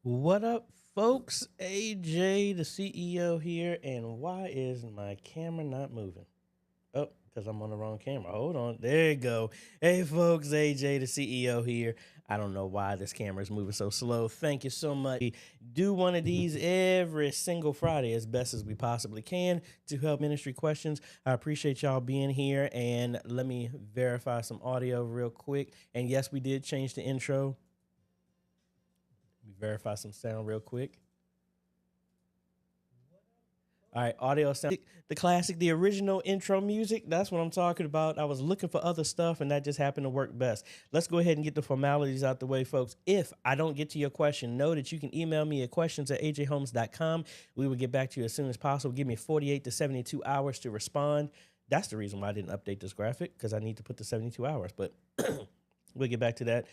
What up, folks? AJ, the CEO here, and why is my camera not moving? Oh, because I'm on the wrong camera. Hold on. There you go. Hey, folks, AJ, the CEO here. I don't know why this camera is moving so slow. Thank you so much. We do one of these every single Friday as best as we possibly can to help ministry questions. I appreciate y'all being here, and let me verify some audio real quick. And yes, we did change the intro. Let me verify some sound real quick. All right, audio sound, the classic, the original intro music. That's what I'm talking about. I was looking for other stuff, and that just happened to work best. Let's go ahead and get the formalities out the way, folks. If I don't get to your question, know that you can email me at questions@ajhomes.com. We will get back to you as soon as possible. Give me 48 to 72 hours to respond. That's the reason why I didn't update this graphic, because I need to put the 72 hours, but we'll get back to that.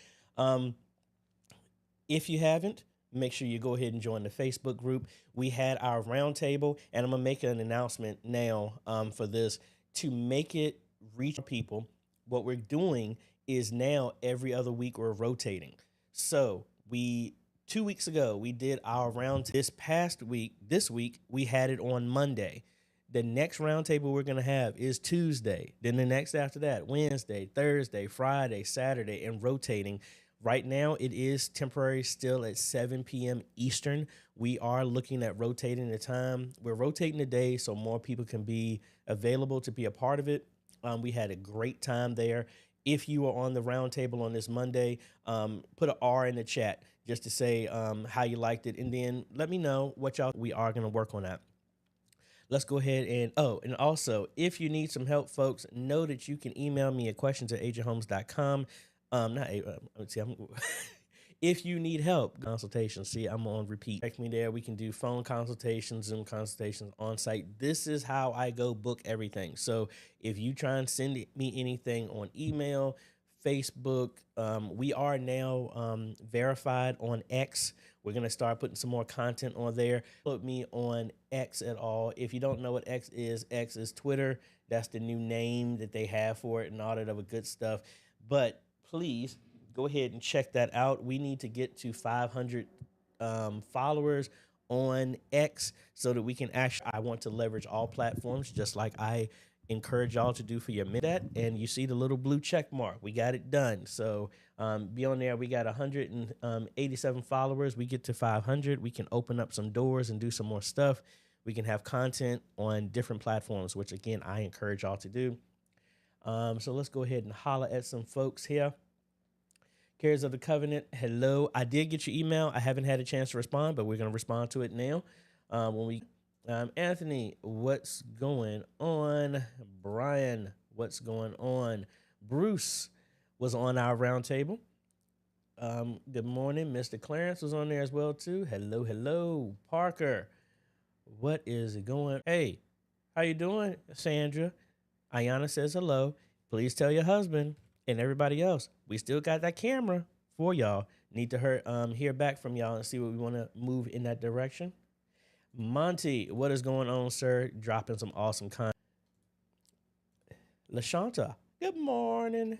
If you haven't, make sure you go ahead and join the Facebook group. We had our roundtable, and I'm going to make an announcement now for this to make it reach people. What we're doing is now every other week we're rotating. So 2 weeks ago, we did our round. This week, we had it on Monday. The next roundtable we're going to have is Tuesday. Then the next after that, Wednesday, Thursday, Friday, Saturday, and rotating. Right now, it is temporary still at 7 p.m. Eastern. We are looking at rotating the time. We're rotating the day so more people can be available to be a part of it. We had a great time there. If you are on the roundtable on this Monday, put an R in the chat just to say how you liked it. And then let me know what y'all, we are going to work on that. Let's go ahead and, and also, if you need some help, folks, know that you can email me at questions@ajhomes.com. If you need help, consultation. See, I'm on repeat. Text me there. We can do phone consultations, Zoom consultations on site. This is how I go book everything. So if you try and send me anything on email, Facebook, we are now verified on X. We're going to start putting some more content on there. Put me on X at all. If you don't know what X is Twitter. That's the new name that they have for it and all that other good stuff. But please go ahead and check that out. We need to get to 500 followers on X so that we can actually, I want to leverage all platforms just like I encourage y'all to do for your that. And you see the little blue check mark. We got it done. So be on there. We got 187 followers. We get to 500. We can open up some doors and do some more stuff. We can have content on different platforms, which again, I encourage y'all to do. So let's go ahead and holler at some folks here. Cares of the Covenant, hello. I did get your email. I haven't had a chance to respond, but we're going to respond to it now. Anthony, what's going on? Brian, what's going on? Bruce was on our roundtable. Good morning. Mr. Clarence was on there as well, too. Hello, hello. Parker, what is it going? Hey, how you doing, Sandra? Ayana says hello. Please tell your husband and everybody else, we still got that camera for y'all. Need to hear back from y'all and see what we want to move in that direction. Monty, what is going on, sir? Dropping some awesome content. LaShanta, good morning.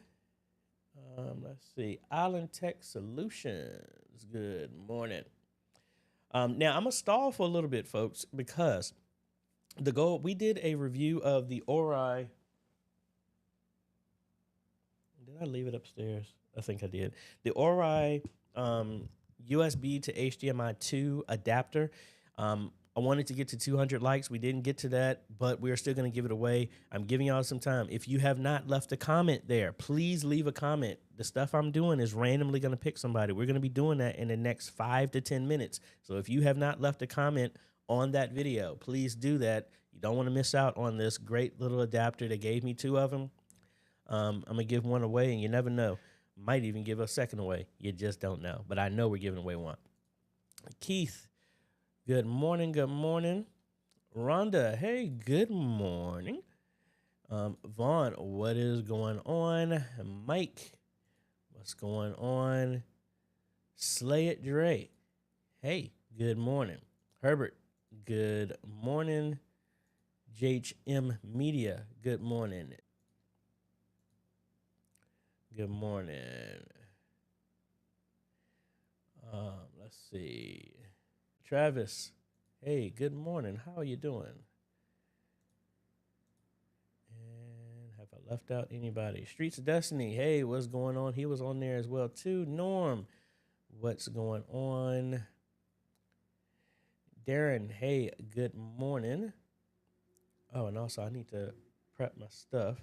Let's see. Island Tech Solutions, good morning. Now, I'm going to stall for a little bit, folks, because the goal, we did a review of the Ori. Did I leave it upstairs? I think I did. The Ori USB to HDMI 2 adapter. I wanted to get to 200 likes. We didn't get to that, but we're still going to give it away. I'm giving y'all some time. If you have not left a comment there, please leave a comment. The stuff I'm doing is randomly going to pick somebody. We're going to be doing that in the next 5 to 10 minutes. So if you have not left a comment on that video, please do that. You don't want to miss out on this great little adapter. They gave me 2 of them. I'm going to give one away, and you never know. Might even give a second away. You just don't know. But I know we're giving away one. Keith, good morning. Good morning. Rhonda, hey, good morning. Vaughn, what is going on? Mike, what's going on? Slay it, Dre. Hey, good morning. Herbert, good morning. JHM Media, good morning. Good morning. Let's see. Travis, hey, good morning. How are you doing? And have I left out anybody? Streets of Destiny, hey, what's going on? He was on there as well, too. Norm, what's going on? Darren, hey, good morning. Oh, and also I need to prep my stuff.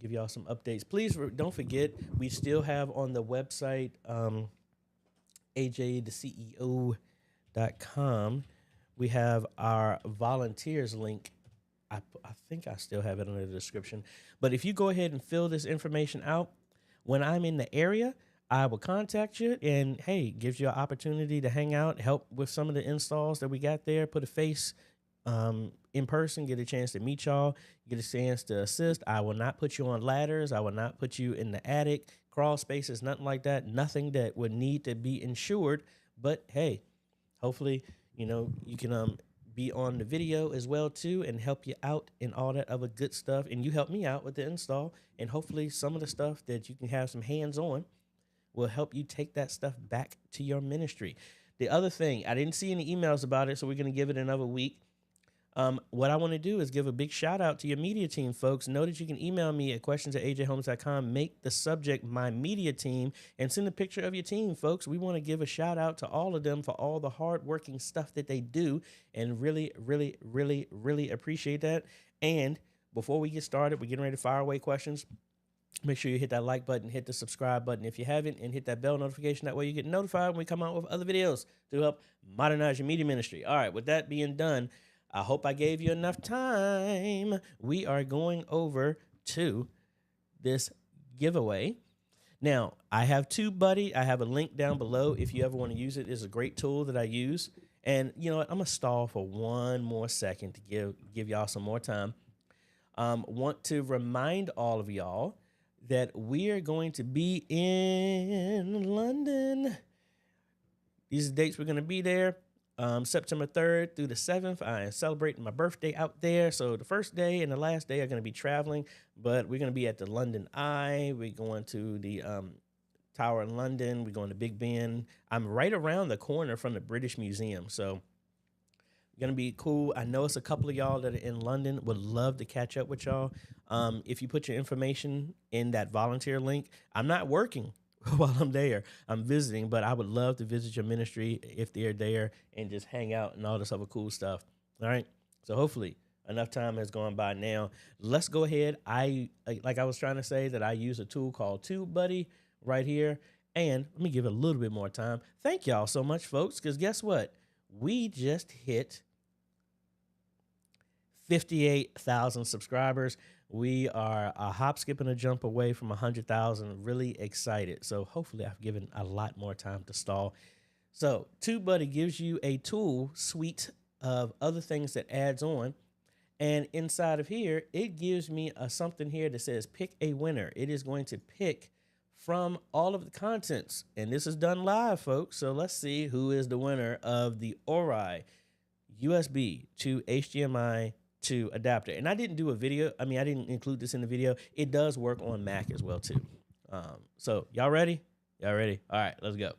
Give y'all some updates. Please don't forget, we still have on the website, AJaytheCEO.com. We have our volunteers link. I think I still have it under the description. But if you go ahead and fill this information out, when I'm in the area, I will contact you, and hey, gives you an opportunity to hang out, help with some of the installs that we got there, put a face in person, get a chance to meet y'all, get a chance to assist. I will not put you on ladders. I will not put you in the attic, crawl spaces, nothing like that. Nothing that would need to be insured. But hey, hopefully, you can be on the video as well too, and help you out in all that other good stuff. And you help me out with the install, and hopefully some of the stuff that you can have some hands on will help you take that stuff back to your ministry. The other thing, I didn't see any emails about it, so we're going to give it another week. What I want to do is give a big shout out to your media team, folks. Know that you can email me at questions@ajhomes.com. Make the subject my media team and send a picture of your team, folks. We want to give a shout out to all of them for all the hardworking stuff that they do, and really, really, really, really appreciate that. And before we get started, we're getting ready to fire away questions. Make sure you hit that like button, hit the subscribe button if you haven't, and hit that bell notification. That way you get notified when we come out with other videos to help modernize your media ministry. All right, with that being done, I hope I gave you enough time. We are going over to this giveaway. Now, I have TubeBuddy. I have a link down below if you ever want to use it. It's a great tool that I use. And you know what? I'm going to stall for one more second to give y'all some more time. Want to remind all of y'all that we are going to be in London. These are the dates we're going to be there. September 3rd through the 7th. I am celebrating my birthday out there. So the first day and the last day are going to be traveling, but we're going to be at the London Eye. We're going to the Tower in London. We're going to Big Ben. I'm right around the corner from the British Museum. So going to be cool. I know it's a couple of y'all that are in London. Would love to catch up with y'all. If you put your information in that volunteer link, I'm not working while I'm there. I'm visiting, but I would love to visit your ministry if they're there and just hang out and all this other cool stuff. All right. So hopefully enough time has gone by now. Let's go ahead. Like I was trying to say, that I use a tool called TubeBuddy right here. And let me give it a little bit more time. Thank y'all so much, folks, because guess what? We just hit 58,000 subscribers. We are a hop, skip, and a jump away from 100,000. Really excited. So hopefully I've given a lot more time to stall. So TubeBuddy gives you a tool suite of other things that adds on. And inside of here, it gives me something here that says pick a winner. It is going to pick from all of the contents. And this is done live, folks. So let's see who is the winner of the Ori USB to HDMI to adapter. And I didn't do a video. I mean, I didn't include this in the video. It does work on Mac as well too. So y'all ready? Y'all ready? All right, let's go.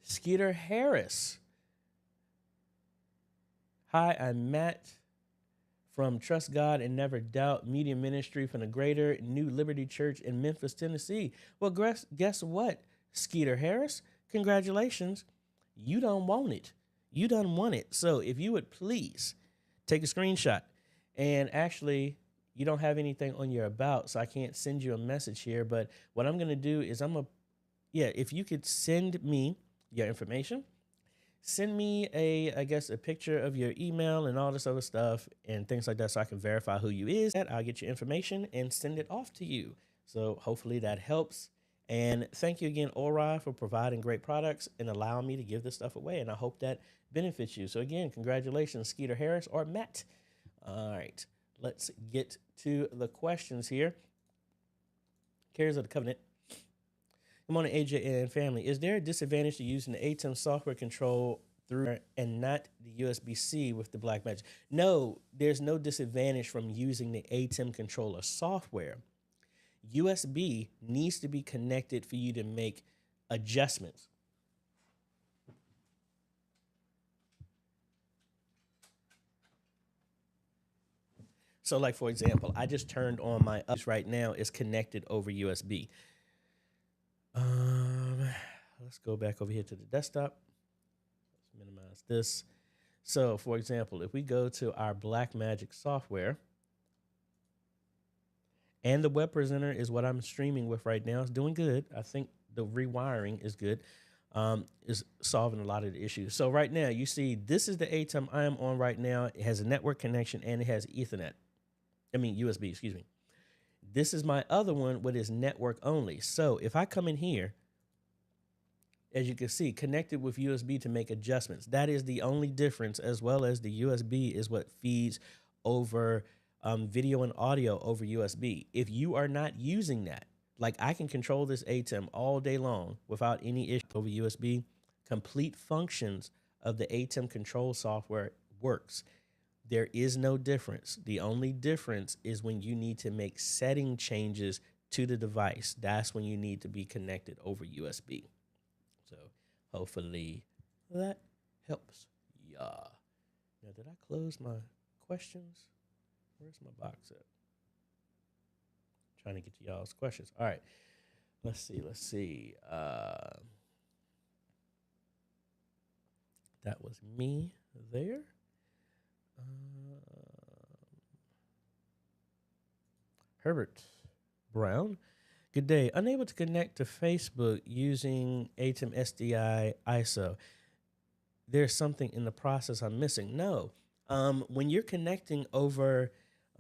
Skeeter Harris. Hi, I'm Matt from Trust God and Never Doubt Media Ministry from the Greater New Liberty Church in Memphis, Tennessee. Well, guess what, Skeeter Harris? Congratulations. You done won it. You done won it. So if you would please take a screenshot, and actually you don't have anything on your about, so I can't send you a message here, but what I'm going to do is if you could send me your information, send me I guess a picture of your email and all this other stuff and things like that, so I can verify who you is. I'll get your information and send it off to you. So hopefully that helps. And thank you again, Ori, for providing great products and allowing me to give this stuff away. And I hope that benefits you. So again, congratulations, Skeeter Harris or Matt. All right, let's get to the questions here. Cares of the Covenant. Good morning, AJ and family. Is there a disadvantage to using the ATEM software control through and not the USB-C with the Blackmagic? No, there's no disadvantage from using the ATEM controller software. USB needs to be connected for you to make adjustments. So like, for example, I just turned on my right now is connected over USB. Let's go back over here to the desktop. Let's minimize this. So for example, if we go to our Blackmagic software, and the web presenter is what I'm streaming with right now. It's doing good. I think the rewiring is good. Is solving a lot of the issues. So right now, you see, this is the ATEM I am on right now. It has a network connection and it has Ethernet. USB, excuse me. This is my other one, what is network only. So if I come in here, as you can see, connected with USB to make adjustments. That is the only difference, as well as the USB is what feeds over video and audio over USB. If you are not using that, like I can control this ATEM all day long without any issue over USB, complete functions of the ATEM control software works. There is no difference. The only difference is when you need to make setting changes to the device. That's when you need to be connected over USB. So hopefully that helps. Yeah. Now, did I close my questions? Where's my box at? Trying to get to y'all's questions. All right. Let's see. That was me there. Herbert Brown. Good day. Unable to connect to Facebook using ATEM SDI ISO. There's something in the process I'm missing. No. When you're connecting over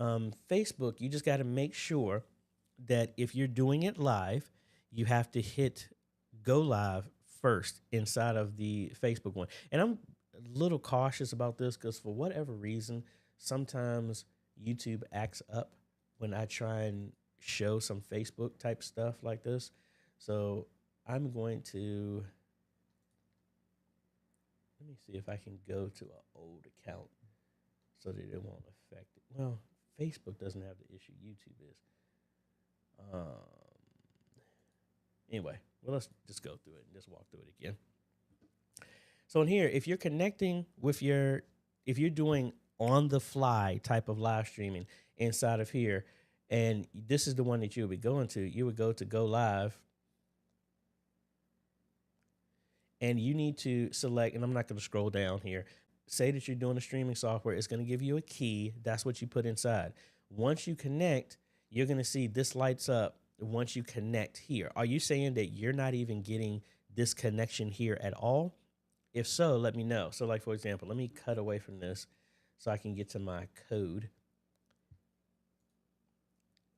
Facebook, you just got to make sure that if you're doing it live, you have to hit go live first inside of the Facebook one. And I'm a little cautious about this because for whatever reason, sometimes YouTube acts up when I try and show some Facebook type stuff like this. So I'm going to, let me see if I can go to an old account so that it won't affect it. Well, Facebook doesn't have the issue YouTube is. Anyway, well, let's just go through it and just walk through it again. So in here, if you're connecting with if you're doing on the fly type of live streaming inside of here, and this is the one that you would be going to, you would go to go live. And you need to select, and I'm not going to scroll down here. Say that you're doing a streaming software. It's going to give you a key. That's what you put inside. Once you connect, you're going to see this lights up once you connect here. Are you saying that you're not even getting this connection here at all? If so, let me know. So like, for example, let me cut away from this so I can get to my code.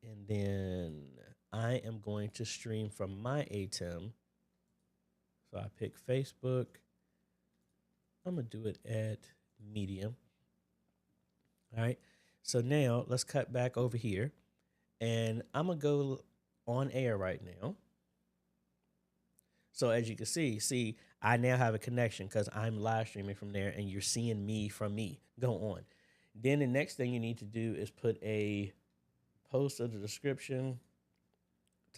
And then I am going to stream from my ATEM. So I pick Facebook. I'm going to do it at medium. All right. So now let's cut back over here. And I'm going to go on air right now. So as you can see, I now have a connection because I'm live streaming from there and you're seeing me from me. Go on. Then the next thing you need to do is put a post of the description,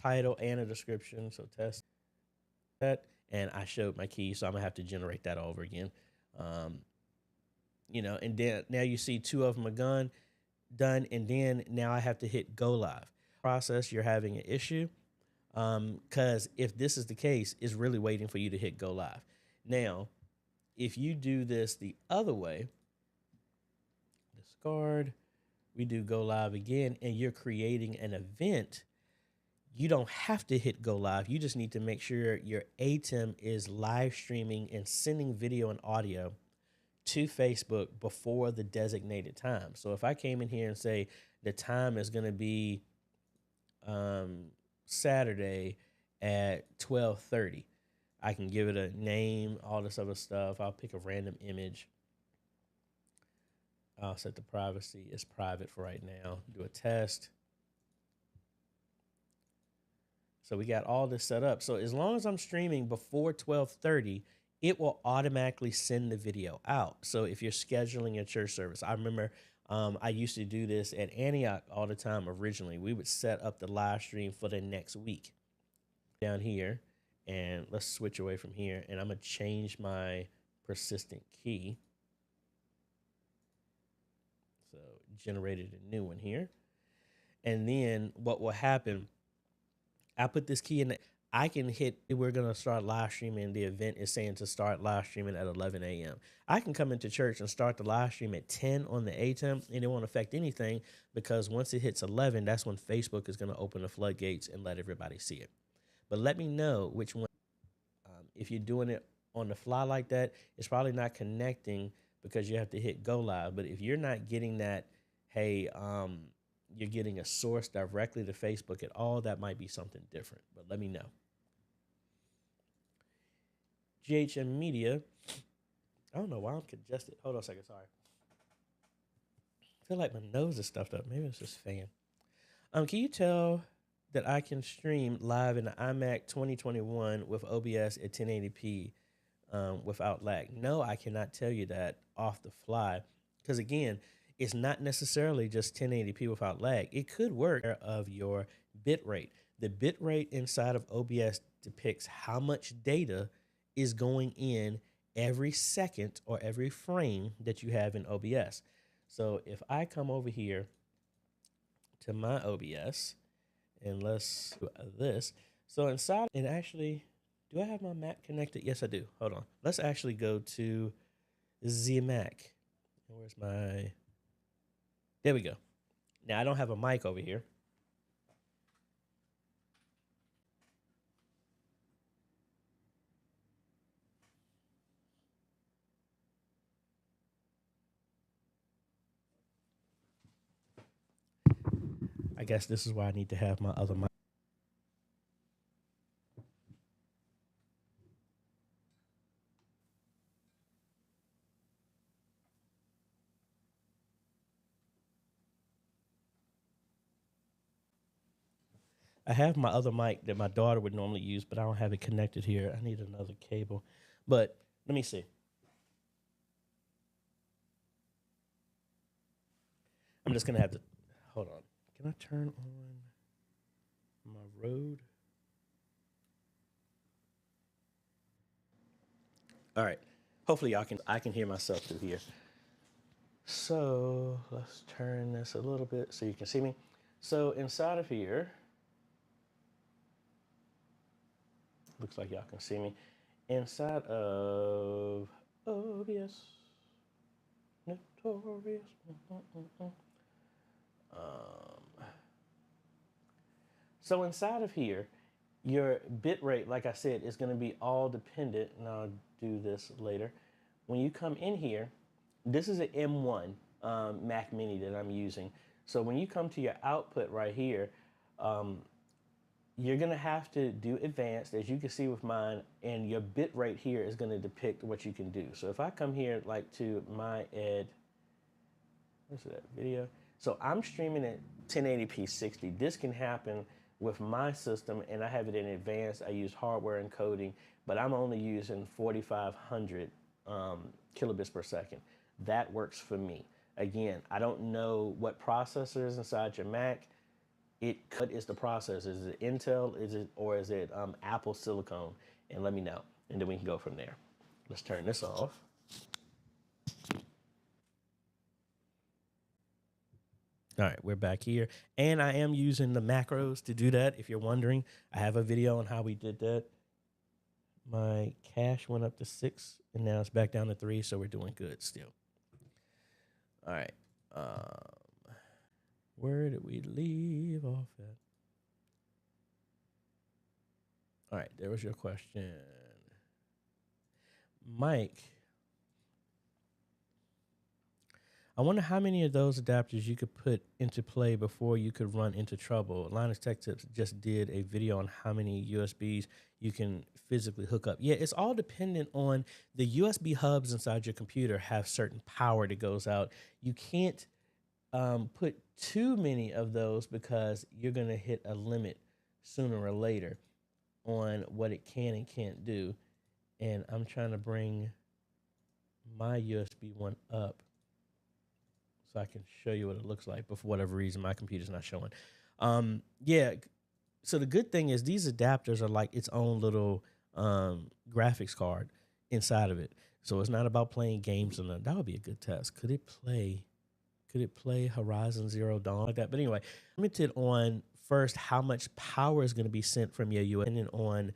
title, and a description. So test that. And I showed my key, so I'm gonna have to generate that over again. And then now you see two of them are done, and then now I have to hit go live. Process, you're having an issue, because if this is the case, it's really waiting for you to hit go live. Now, if you do this the other way, discard, we do go live again, and you're creating an event, you don't have to hit go live. You just need to make sure your ATEM is live streaming and sending video and audio to Facebook before the designated time. So if I came in here and say the time is going to be Saturday at 12:30, I can give it a name, all this other stuff. I'll pick a random image. I'll set the privacy as private for right now. Do a test. So we got all this set up. So as long as I'm streaming before 12:30, it will automatically send the video out. So if you're scheduling a church service, I remember I used to do this at Antioch all the time originally. We would set up the live stream for the next week down here. And let's switch away from here. And I'm going to change my persistent key. So generated a new one here. And then what will happen, I put this key in, I can hit, we're going to start live streaming. The event is saying to start live streaming at 11 a.m. I can come into church and start the live stream at 10 on the ATEM, and it won't affect anything, because once it hits 11, that's when Facebook is going to open the floodgates and let everybody see it. But let me know which one. If you're doing it on the fly like that, it's probably not connecting because you have to hit go live. But if you're not getting that, hey, you're getting a source directly to Facebook at all, that might be something different. But let me know. GHM Media. I don't know why I'm congested. Hold on a second. Sorry. I feel like my nose is stuffed up. Maybe it's just fan. Can you tell that I can stream live in the iMac 2021 with OBS at 1080p without lag? No, I cannot tell you that off the fly, because again, it's not necessarily just 1080p without lag. It could work of your bit rate. The bit rate inside of OBS depicts how much data is going in every second or every frame that you have in OBS. So if I come over here to my OBS and let's do this. So inside, and actually, do I have my Mac connected? Yes, I do. Hold on. Let's actually go to the Mac. Where's my, there we go. Now I don't have a mic over here. I guess this is why I need to have my other mic. I have my other mic that my daughter would normally use, but I don't have it connected here. I need another cable. But let me see. I'm just going to have to, hold on. Can I turn on my Rode? All right. Hopefully I can hear myself through here. So let's turn this a little bit so you can see me. So inside of here, looks like y'all can see me. Inside of OBS, notorious. So inside of here, your bit rate, like I said, is going to be all dependent, and I'll do this later. When you come in here, this is an M1 Mac Mini that I'm using. So when you come to your output right here, you're going to have to do advanced, as you can see with mine, and your bit rate here is going to depict what you can do. So if I come here like to my what's that video? So I'm streaming at 1080p 60. This can happen with my system, and I have it in advanced. I use hardware encoding, but I'm only using 4,500 kilobits per second. That works for me. Again, I don't know what processor is inside your Mac. What is the processor? Is it Intel? Or is it Apple Silicon? And let me know, and then we can go from there. Let's turn this off. All right, we're back here, and I am using the macros to do that. If you're wondering, I have a video on how we did that. My cache went up to 6, and now it's back down to 3, so we're doing good still. All right, where did we leave off at? All right, there was your question. Mike, I wonder how many of those adapters you could put into play before you could run into trouble. Linus Tech Tips just did a video on how many USBs you can physically hook up. Yeah, it's all dependent on the USB hubs inside your computer have certain power that goes out. You can't put too many of those because you're going to hit a limit sooner or later on what it can and can't do. And I'm trying to bring my USB one up so I can show you what it looks like, but for whatever reason, my computer's not showing. Yeah, so the good thing is these adapters are like its own little graphics card inside of it. So it's not about playing games and that would be a good test. Could it play Horizon Zero Dawn like that? But anyway, limited on first how much power is going to be sent from your US and on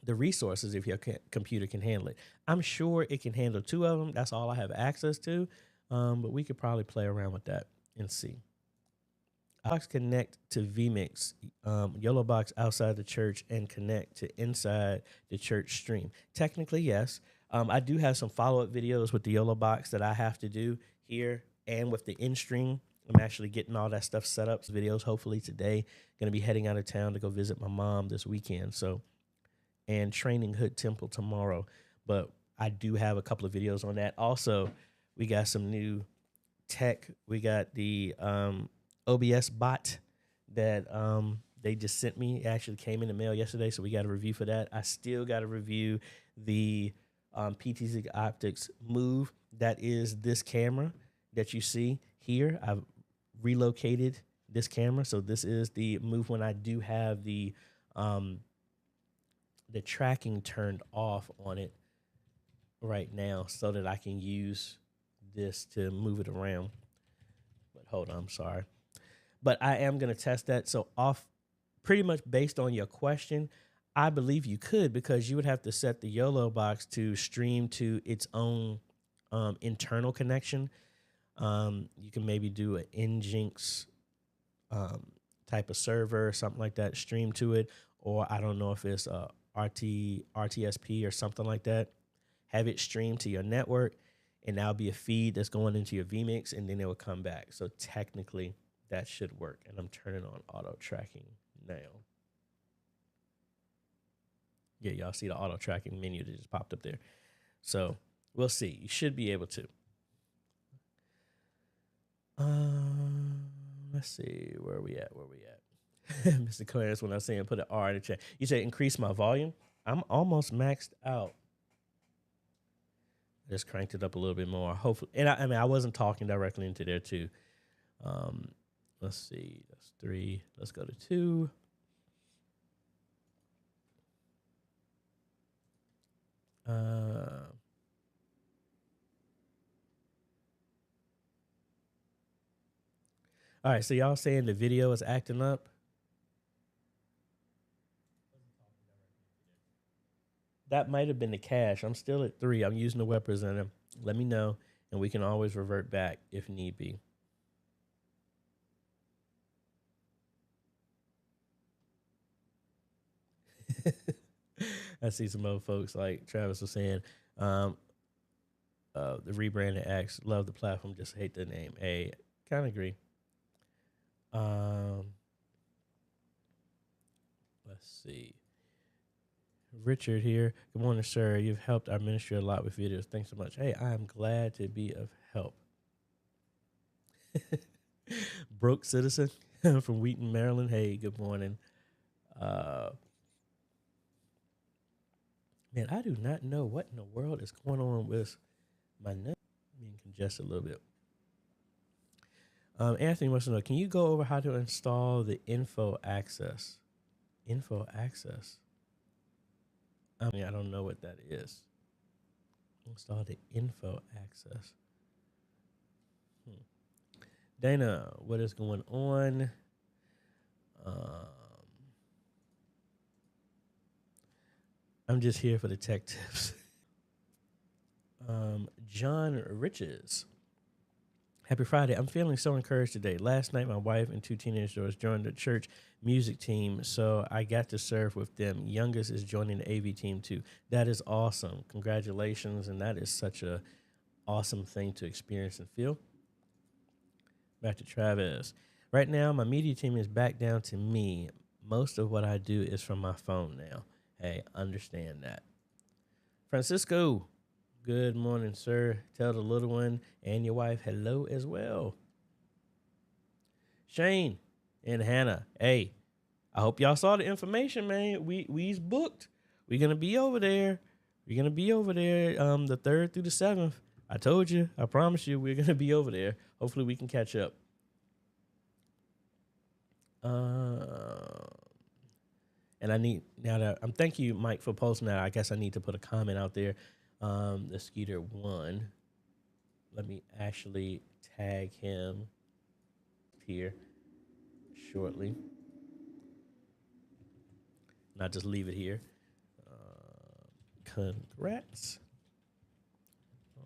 the resources if your computer can handle it. I'm sure it can handle 2 of them. That's all I have access to. But we could probably play around with that and see. Box connect to vMix, YOLO box outside the church and connect to inside the church stream. Technically, yes. I do have some follow-up videos with the YOLO box that I have to do here and with the in-stream. I'm actually getting all that stuff set up. Videos hopefully today. Going to be heading out of town to go visit my mom this weekend. So, and training Hood Temple tomorrow. But I do have a couple of videos on that. Also, we got some new tech. We got the OBS bot that they just sent me. It actually came in the mail yesterday, so we got a review for that. I still got to review the PTZ Optics Move. That is this camera that you see here. I've relocated this camera, so this is the Move when I do have the tracking turned off on it right now so that I can use this to move it around. But hold on, I'm sorry. But I am going to test that. So off pretty much based on your question, I believe you could, because you would have to set the YOLO box to stream to its own internal connection. You can maybe do an Nginx type of server or something like that, stream to it. Or I don't know if it's a RTSP or something like that. Have it stream to your network, and that'll be a feed that's going into your vMix, and then it will come back. So technically, that should work. And I'm turning on auto tracking now. Yeah, y'all see the auto tracking menu that just popped up there. So we'll see. You should be able to. Let's see. Where are we at? Mr. Clarence, when I was saying put an R in the chat, you said increase my volume. I'm almost maxed out. Just cranked it up a little bit more. Hopefully, and I mean, I wasn't talking directly into there too. Let's see. That's 3. Let's go to 2. All right. So y'all saying the video is acting up? That might have been the cache. I'm still at 3. I'm using the web presenter. Let me know, and we can always revert back if need be. I see some other folks like Travis was saying, the rebranded X, love the platform, just hate the name. Hey, kind of agree. Let's see. Richard here. Good morning, sir. You've helped our ministry a lot with videos. Thanks so much. Hey, I'm glad to be of help. Broke citizen from Wheaton, Maryland. Hey, good morning. Man, I do not know what in the world is going on with my nose being congested a little bit. Anthony wants to know, can you go over how to install the info access? Info access? I mean, I don't know what that is. Install the info access. Dana, what is going on? I'm just here for the tech tips. John Riches. Happy Friday. I'm feeling so encouraged today. Last night, my wife and 2 teenage daughters joined the church music team, so I got to serve with them. Youngest is joining the AV team, too. That is awesome. Congratulations, and that is such a awesome thing to experience and feel. Back to Travis. Right now, my media team is back down to me. Most of what I do is from my phone now. Hey, understand that. Francisco, good morning, sir. Tell the little one and your wife hello as well. Shane and Hannah, hey, I hope y'all saw the information, man. We's booked. We're going to be over there. We're going to be over there the 3rd through the 7th. I told you. I promise you we're going to be over there. Hopefully we can catch up. And I need, now that thank you, Mike, for posting that. I guess I need to put a comment out there. The Skeeter one, let me actually tag him here shortly. Not just leave it here. Congrats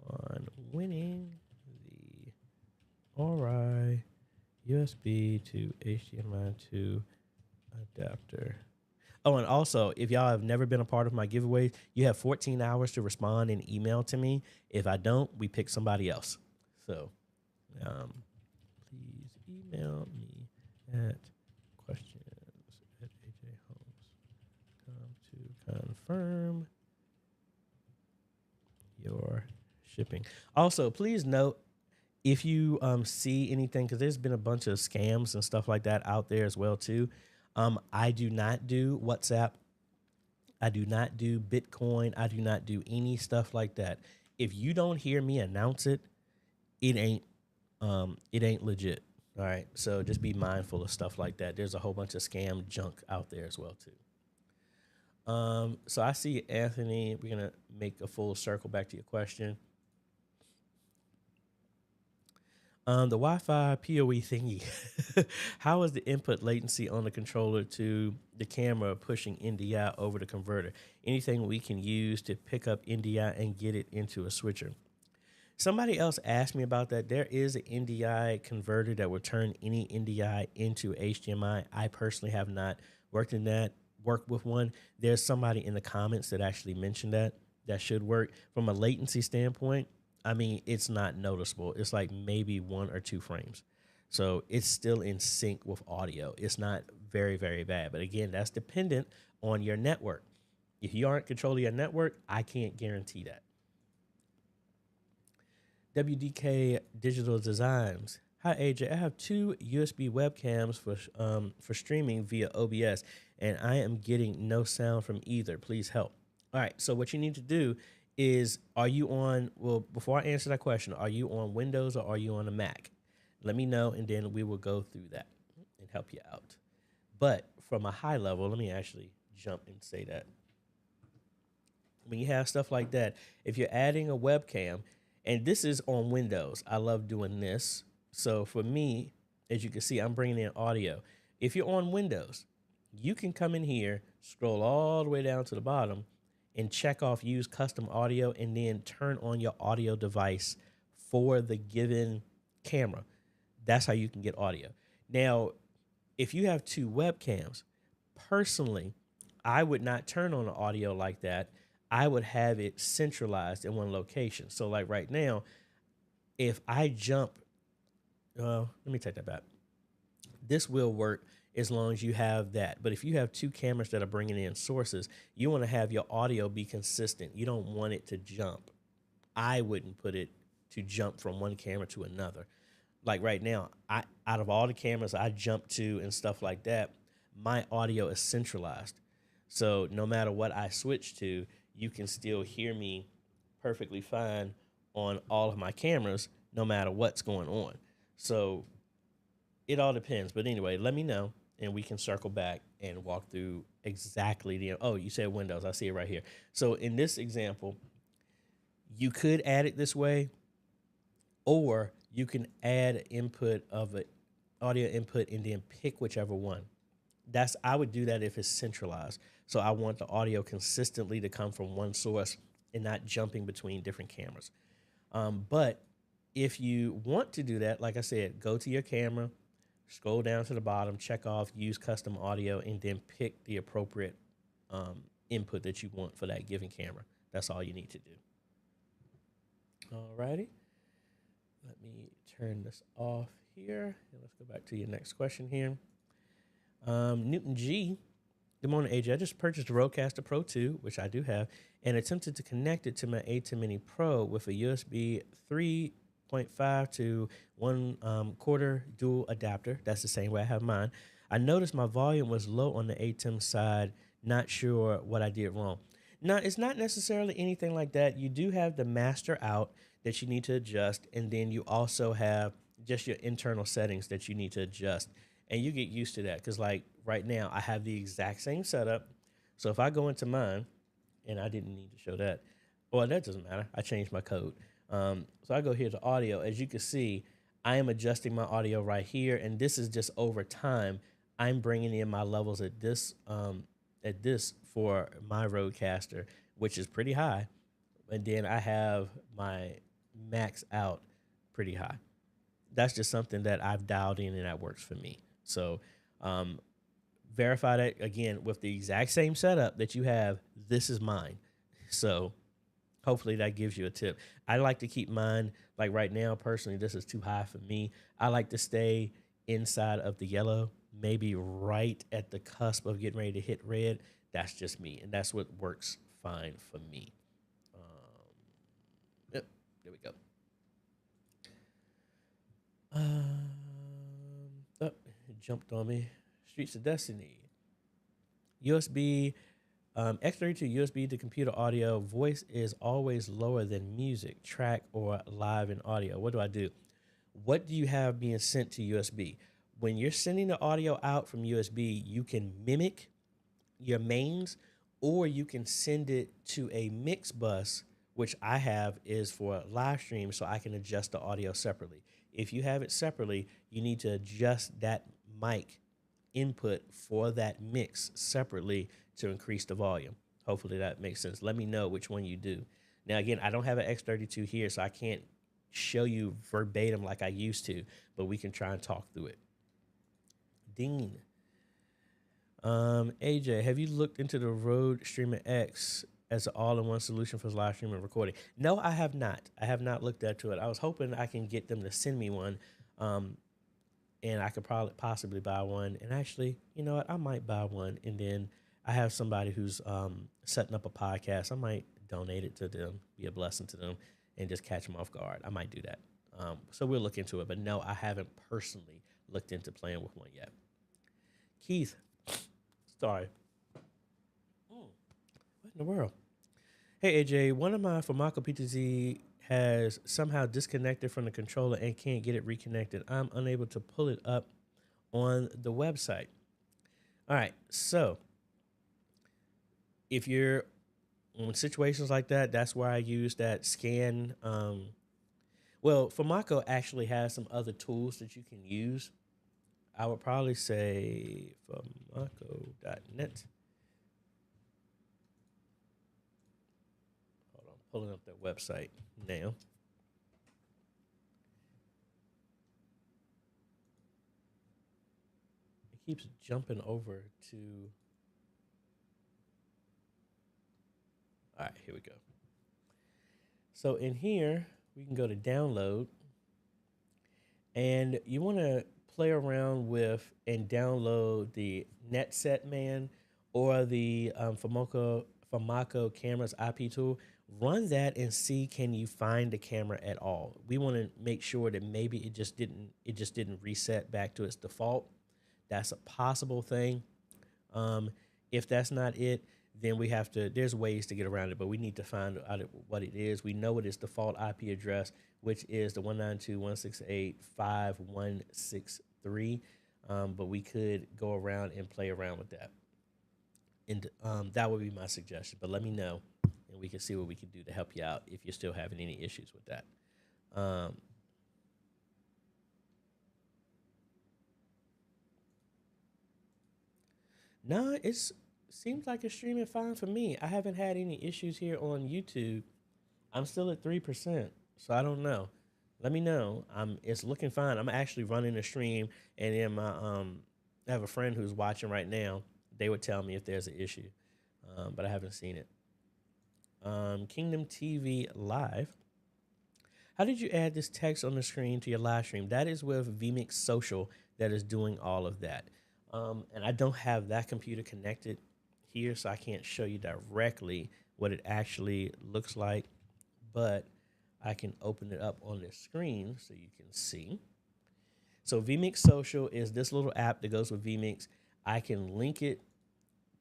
on winning the RI USB to HDMI 2 adapter. Oh, and also, if y'all have never been a part of my giveaway, you have 14 hours to respond and email to me. If I don't, we pick somebody else. So please email me at questions@ajhomes.com to confirm your shipping. Also, please note, if you see anything, because there's been a bunch of scams and stuff like that out there as well too. I do not do WhatsApp. I do not do Bitcoin. I do not do any stuff like that. If you don't hear me announce it, it ain't legit. All right. So just be mindful of stuff like that. There's a whole bunch of scam junk out there as well too. So I see Anthony. We're gonna make a full circle back to your question. The Wi-Fi PoE thingy. How is the input latency on the controller to the camera pushing NDI over the converter? Anything we can use to pick up NDI and get it into a switcher? Somebody else asked me about that. There is an NDI converter that will turn any NDI into HDMI. I personally have not worked with one. There's somebody in the comments that actually mentioned that should work. From a latency standpoint, I mean, it's not noticeable. It's like maybe 1 or 2 frames. So it's still in sync with audio. It's not very, very bad. But again, that's dependent on your network. If you aren't controlling your network, I can't guarantee that. WDK Digital Designs. Hi, AJ. I have 2 USB webcams for streaming via OBS, and I am getting no sound from either. Please help. All right. So what you need to do is, are you on, well, before I answer that question, are you on Windows or are you on a Mac? Let me know, and then we will go through that and help you out. But from a high level, let me actually jump and say that. When you have stuff like that, if you're adding a webcam, and this is on Windows, I love doing this. So for me, as you can see, I'm bringing in audio. If you're on Windows, you can come in here, scroll all the way down to the bottom, and check off use custom audio, and then turn on your audio device for the given camera. That's how you can get audio. Now, if you have 2 webcams, personally, I would not turn on the audio like that. I would have it centralized in one location. So like right now, if I jump, let me take that back. This will work as long as you have that. But if you have 2 cameras that are bringing in sources, you want to have your audio be consistent. You don't want it to jump. I wouldn't put it to jump from one camera to another. Like right now, out of all the cameras I jump to and stuff like that, my audio is centralized. So no matter what I switch to, you can still hear me perfectly fine on all of my cameras, no matter what's going on. So it all depends. But anyway, let me know, and we can circle back and walk through exactly the, oh, you said Windows. I see it right here. So in this example, you could add it this way, or you can add an input of an audio input and then pick whichever one. I would do that if it's centralized. So I want the audio consistently to come from one source and not jumping between different cameras. But if you want to do that, like I said, go to your camera, scroll down to the bottom, check off use custom audio, and then pick the appropriate input that you want for that given camera. That's all you need to do. All righty. Let me turn this off here. And let's go back to your next question here. Newton G. Good morning, AJ. I just purchased a Rodecaster Pro 2, which I do have, and attempted to connect it to my ATEM Mini Pro with a USB 3.5 to 1/4 dual adapter. That's the same way I have mine. I noticed my volume was low on the ATEM side. Not sure what I did wrong. Now, it's not necessarily anything like that. You do have the master out that you need to adjust, and then you also have just your internal settings that you need to adjust. And you get used to that because, like, right now, I have the exact same setup. So if I go into mine, and I didn't need to show that, well, that doesn't matter. I changed my code. So I go here to audio. As you can see, I am adjusting my audio right here, and this is just over time. I'm bringing in my levels at this for my Rodecaster, which is pretty high, and then I have my max out pretty high. That's just something that I've dialed in and that works for me. So um, verify that again with the exact same setup that you have. This is mine. So hopefully that gives you a tip. I like to keep mine, like right now, personally, this is too high for me. I like to stay inside of the yellow, maybe right at the cusp of getting ready to hit red. That's just me, and that's what works fine for me. Yep, there we go. Oh, it jumped on me. Streets of Destiny. USB, X32 USB to computer audio. Voice is always lower than music, track, or live in audio. What do I do? What do you have being sent to USB? When you're sending the audio out from USB, you can mimic your mains, or you can send it to a mix bus, which I have is for live stream, so I can adjust the audio separately. If you have it separately, you need to adjust that mic input for that mix separately to increase the volume. Hopefully that makes sense. Let me know which one you do. Now, again, I don't have an X32 here, so I can't show you verbatim like I used to, but we can try and talk through it. Dean. AJ, have you looked into the Rode Streamer X as an all-in-one solution for live streaming and recording? No, I have not. I have not looked into it. I was hoping I can get them to send me one, and I could probably possibly buy one. And actually, you know what? I might buy one, and then I have somebody who's setting up a podcast. I might donate it to them, be a blessing to them, and just catch them off guard. I might do that. So we'll look into it. But no, I haven't personally looked into playing with one yet. Keith. Sorry. What in the world? Hey, AJ, one of my Famako PTZ has somehow disconnected from the controller and can't get it reconnected. I'm unable to pull it up on the website. All right, so if you're in situations like that, that's where I use that scan. Well, Famako actually has some other tools that you can use. I would probably say famako.net. Hold on, pulling up their website now. It keeps jumping over to. All right, here we go. So in here, we can go to download, and you want to play around with and download the NetSetMan or the Famako Cameras IP tool. Run that and see, can you find the camera at all? We want to make sure that maybe it just didn't reset back to its default. That's a possible thing. If that's not it, then we have to, there's ways to get around it, but we need to find out what it is. We know it is default IP address, which is the 192.168.5163. But we could go around and play around with that. And that would be my suggestion. But let me know, and we can see what we can do to help you out if you're still having any issues with that. No, seems like it's streaming fine for me. I haven't had any issues here on YouTube. I'm still at 3%, so I don't know. Let me know. It's looking fine. I'm actually running a stream, and then my I have a friend who's watching right now. They would tell me if there's an issue, but I haven't seen it. Kingdom TV Live. How did you add this text on the screen to your live stream? That is with vMix Social that is doing all of that. And I don't have that computer connected here, so I can't show you directly what it actually looks like, but I can open it up on the screen so you can see. So vMix Social is this little app that goes with vMix. I can link it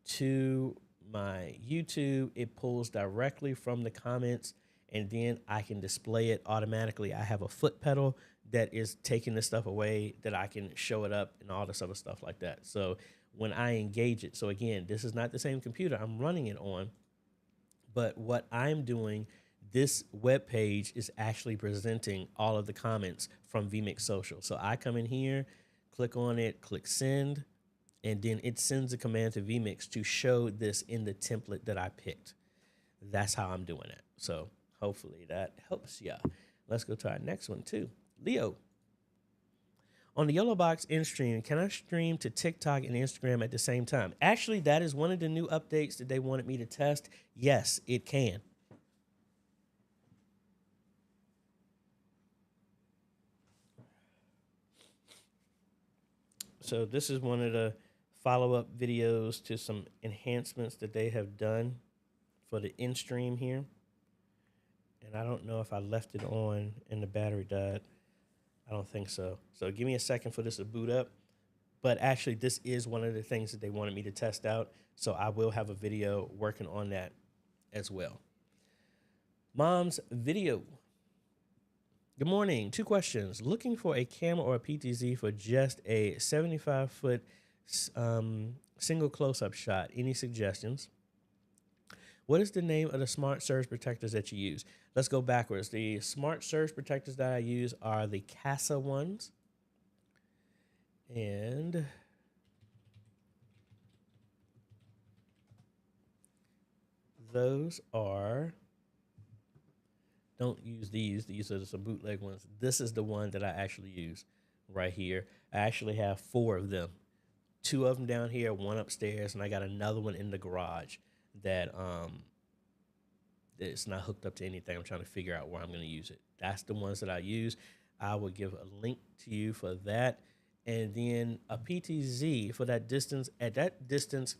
to my YouTube. It pulls directly from the comments, and then I can display it automatically. I have a foot pedal that is taking this stuff away that I can show it up and all this other stuff like that. So when I engage it, so again, this is not the same computer I'm running it on, but what I'm doing, this web page is actually presenting all of the comments from vMix Social. So I come in here, click on it, click send, and then it sends a command to vMix to show this in the template that I picked. That's how I'm doing it. So hopefully that helps ya. Let's go to our next one too. Leo. On the Yellow Box in stream, can I stream to TikTok and Instagram at the same time? Actually, that is one of the new updates that they wanted me to test. Yes, it can. So this is one of the follow-up videos to some enhancements that they have done for the in-stream here. And I don't know if I left it on and the battery died. I don't think so. So give me a second for this to boot up. But actually, this is one of the things that they wanted me to test out. So I will have a video working on that as well. Mom's video. Good morning. 2 questions. Looking for a camera or a PTZ for just a 75-foot single close-up shot. Any suggestions? What is the name of the smart surge protectors that you use? Let's go backwards. The smart surge protectors that I use are the Casa ones. And those are, don't use these. These are some bootleg ones. This is the one that I actually use right here. I actually have 4 of them. 2 of them down here, 1 upstairs, and I got another one in the garage that it's not hooked up to anything. I'm trying to figure out where I'm going to use it. That's the ones that I use. I will give a link to you for that. And then a PTZ for that distance. At that distance,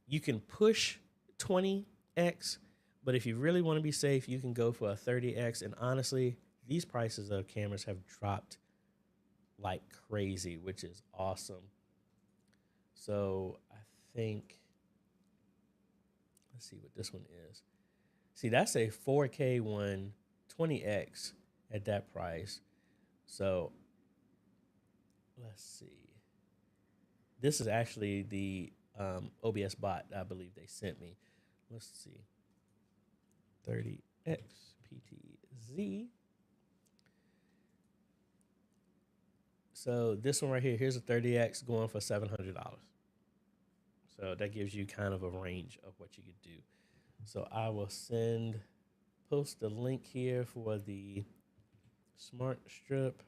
you can push 20x, but if you really want to be safe, you can go for a 30x. And honestly, these prices of cameras have dropped like crazy, which is awesome. So I think, let's see what this one is. See, that's a 4K one, 20x at that price. So let's see. This is actually the OBS bot I believe they sent me. Let's see. 30x PTZ. So this one right here, here's a 30x going for $700. So that gives you kind of a range of what you could do. So I will post the link here for the Smart Strip,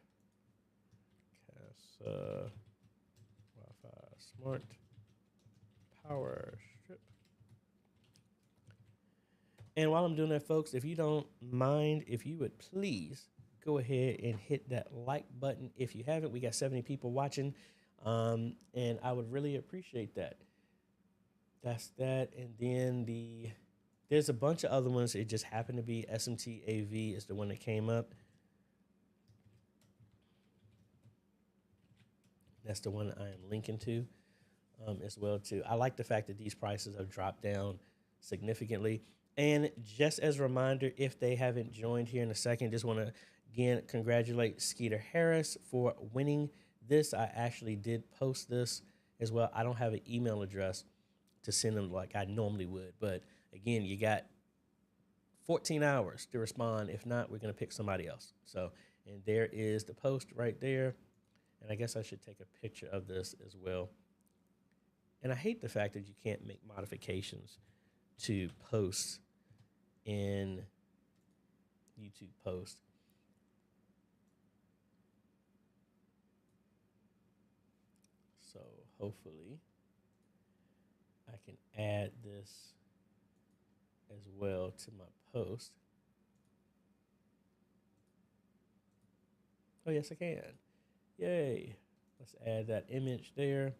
Casa Wi-Fi Smart Power Strip. And while I'm doing that, folks, if you don't mind, if you would please go ahead and hit that like button. If you haven't, we got 70 people watching, and I would really appreciate that. That's that. And then there's a bunch of other ones. It just happened to be SMT AV is the one that came up. That's the one I am linking to as well too. I like the fact that these prices have dropped down significantly. And just as a reminder, if they haven't joined here in a second, just want to again congratulate Skeeter Harris for winning this. I actually did post this as well. I don't have an email address to send them like I normally would, but again, you got 14 hours to respond. If not, we're going to pick somebody else. So, and there is the post right there. And I guess I should take a picture of this as well. And I hate the fact that you can't make modifications to posts in YouTube post. So hopefully I can add this as well to my post. Oh, yes, I can. Yay. Let's add that image there.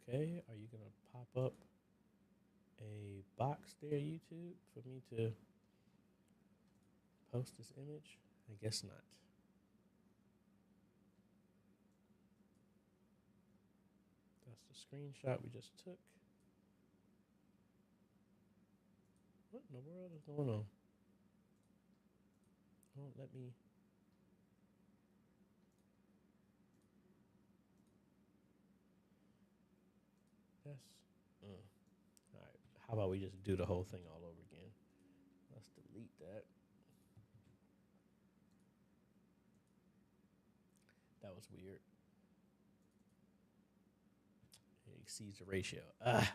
Okay, are you going to pop up a box there, YouTube, for me to post this image? I guess not. That's the screenshot we just took. What in the world is going on? Don't let me. That's. All right. How about we just do the whole thing all over again? Let's delete that. That was weird. It exceeds the ratio. I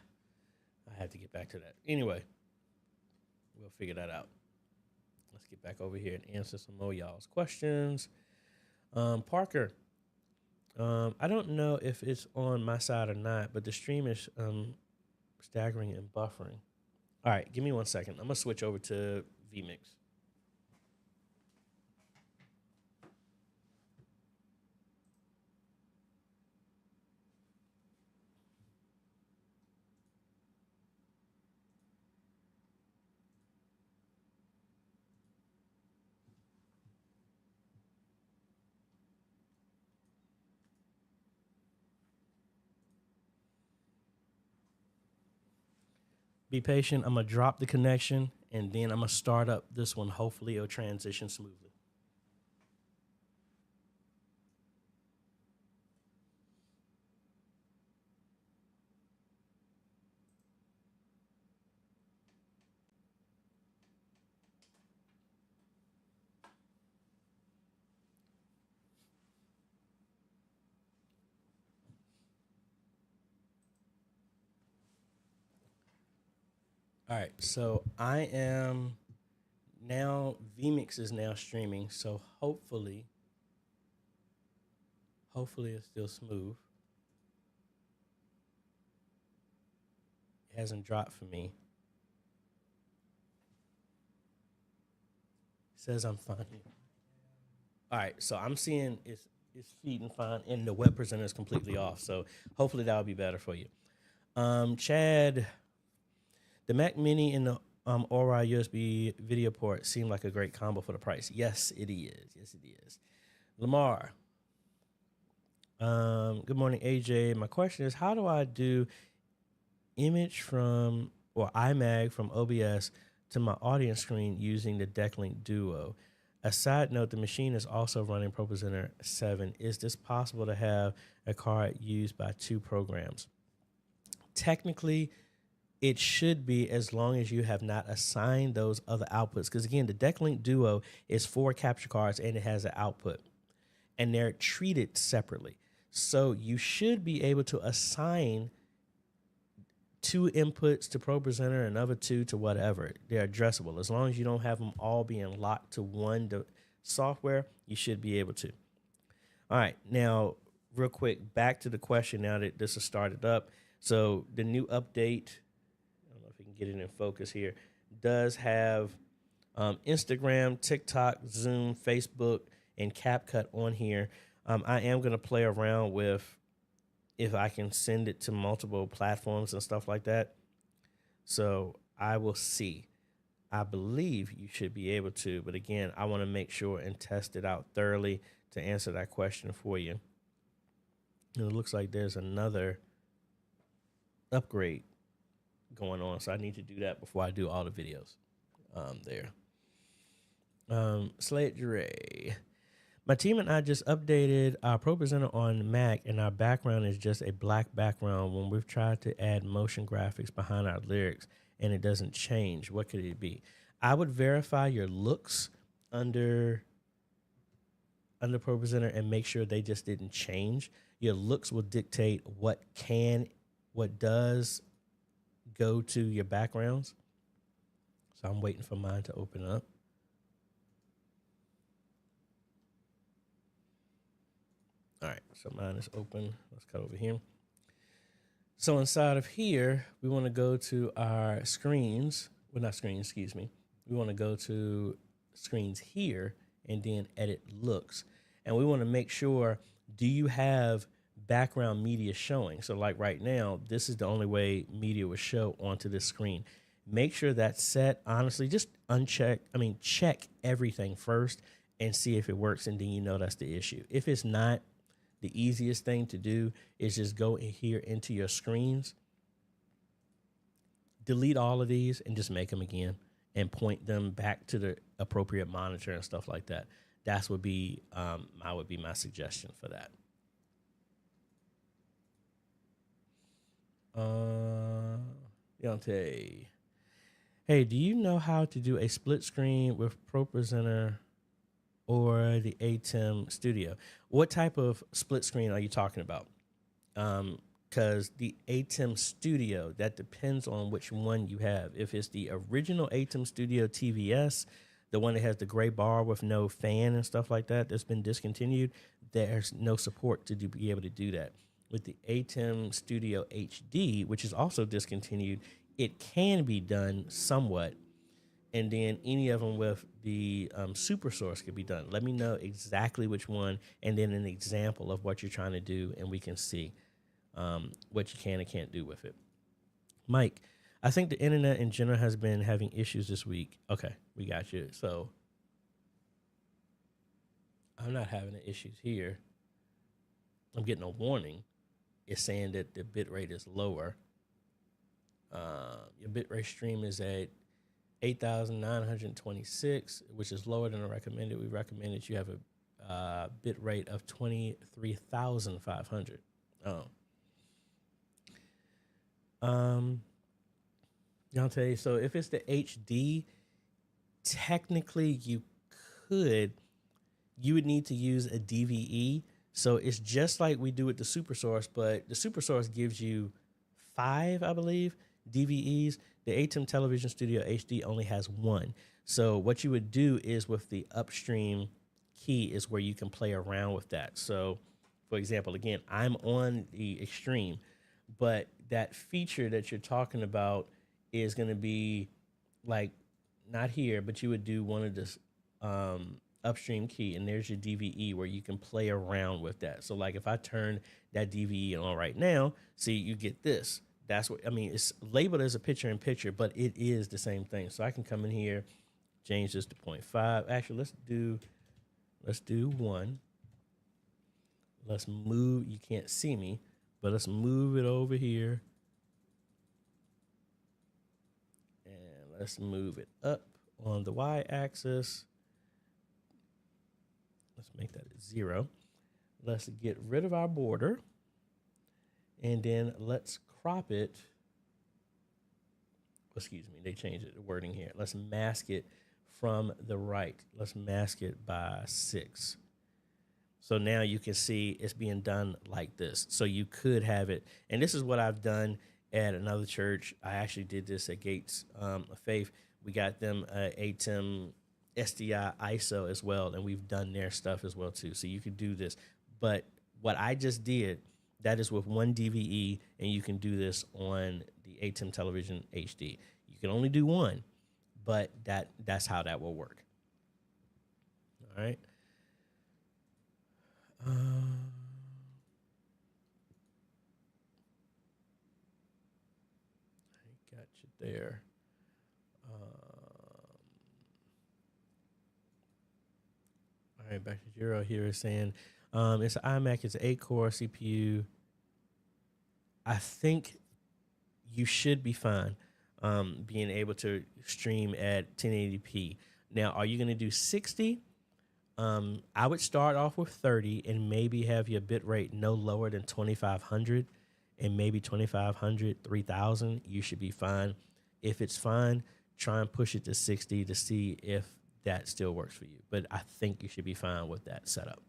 have to get back to that. Anyway, we'll figure that out. Let's get back over here and answer some more y'all's questions. Parker, I don't know if it's on my side or not, but the stream is staggering and buffering. All right, give me 1 second. I'm going to switch over to vMix. Be patient. I'm going to drop the connection, and then I'm going to start up this one. Hopefully, it'll transition smoothly. All right, so I am now, vMix is now streaming, so hopefully it's still smooth. It hasn't dropped for me. It says I'm fine. All right, so I'm seeing it's feeding fine, and the web presenter is completely off, so hopefully that'll be better for you. Chad, the Mac Mini and the Ori USB video port seem like a great combo for the price. Yes, it is. Yes, it is. Lamar. Good morning, AJ. My question is, how do I do image from or iMag from OBS to my audience screen using the DeckLink Duo? A side note, the machine is also running ProPresenter 7. Is this possible to have a card used by 2 programs? Technically, it should be, as long as you have not assigned those other outputs. Because again, the DeckLink Duo is 4 capture cards and it has an output. And they're treated separately. So you should be able to assign 2 inputs to ProPresenter and another 2 to whatever. They're addressable. As long as you don't have them all being locked to one software, you should be able to. All right, now, real quick, back to the question now that this has started up. So the new update, I don't know if we can get it in focus here, does have Instagram, TikTok, Zoom, Facebook, and CapCut on here. I am going to play around with if I can send it to multiple platforms and stuff like that. So I will see. I believe you should be able to, but again, I want to make sure and test it out thoroughly to answer that question for you. And it looks like there's another upgrade going on, so I need to do that before I do all the videos there. Slade Dre. My team and I just updated our ProPresenter on Mac, and our background is just a black background when we've tried to add motion graphics behind our lyrics, and it doesn't change. What could it be? I would verify your looks under ProPresenter and make sure they just didn't change. Your looks will dictate what does go to your backgrounds. So I'm waiting for mine to open up. All right, so mine is open. Let's cut over here. So inside of here, we want to go to our screens. Well, not screens, excuse me. We want to go to screens here and then edit looks. And we want to make sure, do you have background media showing? So like right now, this is the only way media will show onto this screen. Make sure that's set. Honestly, just check everything first and see if it works, and then you know that's the issue. If it's not, the easiest thing to do is just go in here into your screens, delete all of these, and just make them again. and point them back to the appropriate monitor and stuff like that. That's would be my suggestion for that. Deontay, hey, do you know how to do a split screen with ProPresenter or the ATEM Studio? What type of split screen are you talking about? Because the ATEM Studio, that depends on which one you have. If it's the original ATEM Studio TVS, the one that has the gray bar with no fan and stuff like that, that's been discontinued, there's no support to be able to do that. With the ATEM Studio HD, which is also discontinued, it can be done somewhat. And then any of them with the super source could be done. Let me know exactly which one, and then an example of what you're trying to do, and we can see what you can and can't do with it. Mike, I think the internet in general has been having issues this week. Okay, we got you. So I'm not having any issues here. I'm getting a warning. It's saying that the bit rate is lower. Your bit rate stream is at 8,926, which is lower than the recommended. We recommend that you have a bit rate of 23,500. Deontay, so if it's the HD, technically you would need to use a DVE. So it's just like we do with the SuperSource, but the SuperSource gives you 5, I believe, DVEs. The ATEM Television Studio HD only has 1. So what you would do is with the upstream key is where you can play around with that. So, for example, again, I'm on the extreme, but that feature that you're talking about is going to be like not here, but you would do one of this upstream key, and there's your DVE where you can play around with that. So like if I turn that DVE on right now, see, you get this. That's what I mean. It's labeled as a picture-in-picture, but it is the same thing. So I can come in here, change this to 0.5. Actually, let's do 1. Let's move. You can't see me, but let's move it over here, and let's move it up on the y-axis. Let's make that 0. Let's get rid of our border, and then let's crop it. Excuse me, they changed the wording here. Let's mask it from the right. Let's mask it by 6. So now you can see it's being done like this. So you could have it, and this is what I've done at another church. I actually did this at Gates of Faith. We got them ATEM SDI ISO as well, and we've done their stuff as well too. So you could do this. But what I just did, that is with 1 DVE, and you can do this on the ATEM Television HD. You can only do 1, but that's how that will work. All right. I got you there. All right, back to Jiro here is saying it's an iMac, it's an 8-core CPU. I think you should be fine being able to stream at 1080p. Now, are you going to do 60? I would start off with 30 and maybe have your bit rate no lower than 2,500, and maybe 2,500, 3,000. You should be fine. If it's fine, try and push it to 60 to see if that still works for you. But I think you should be fine with that setup.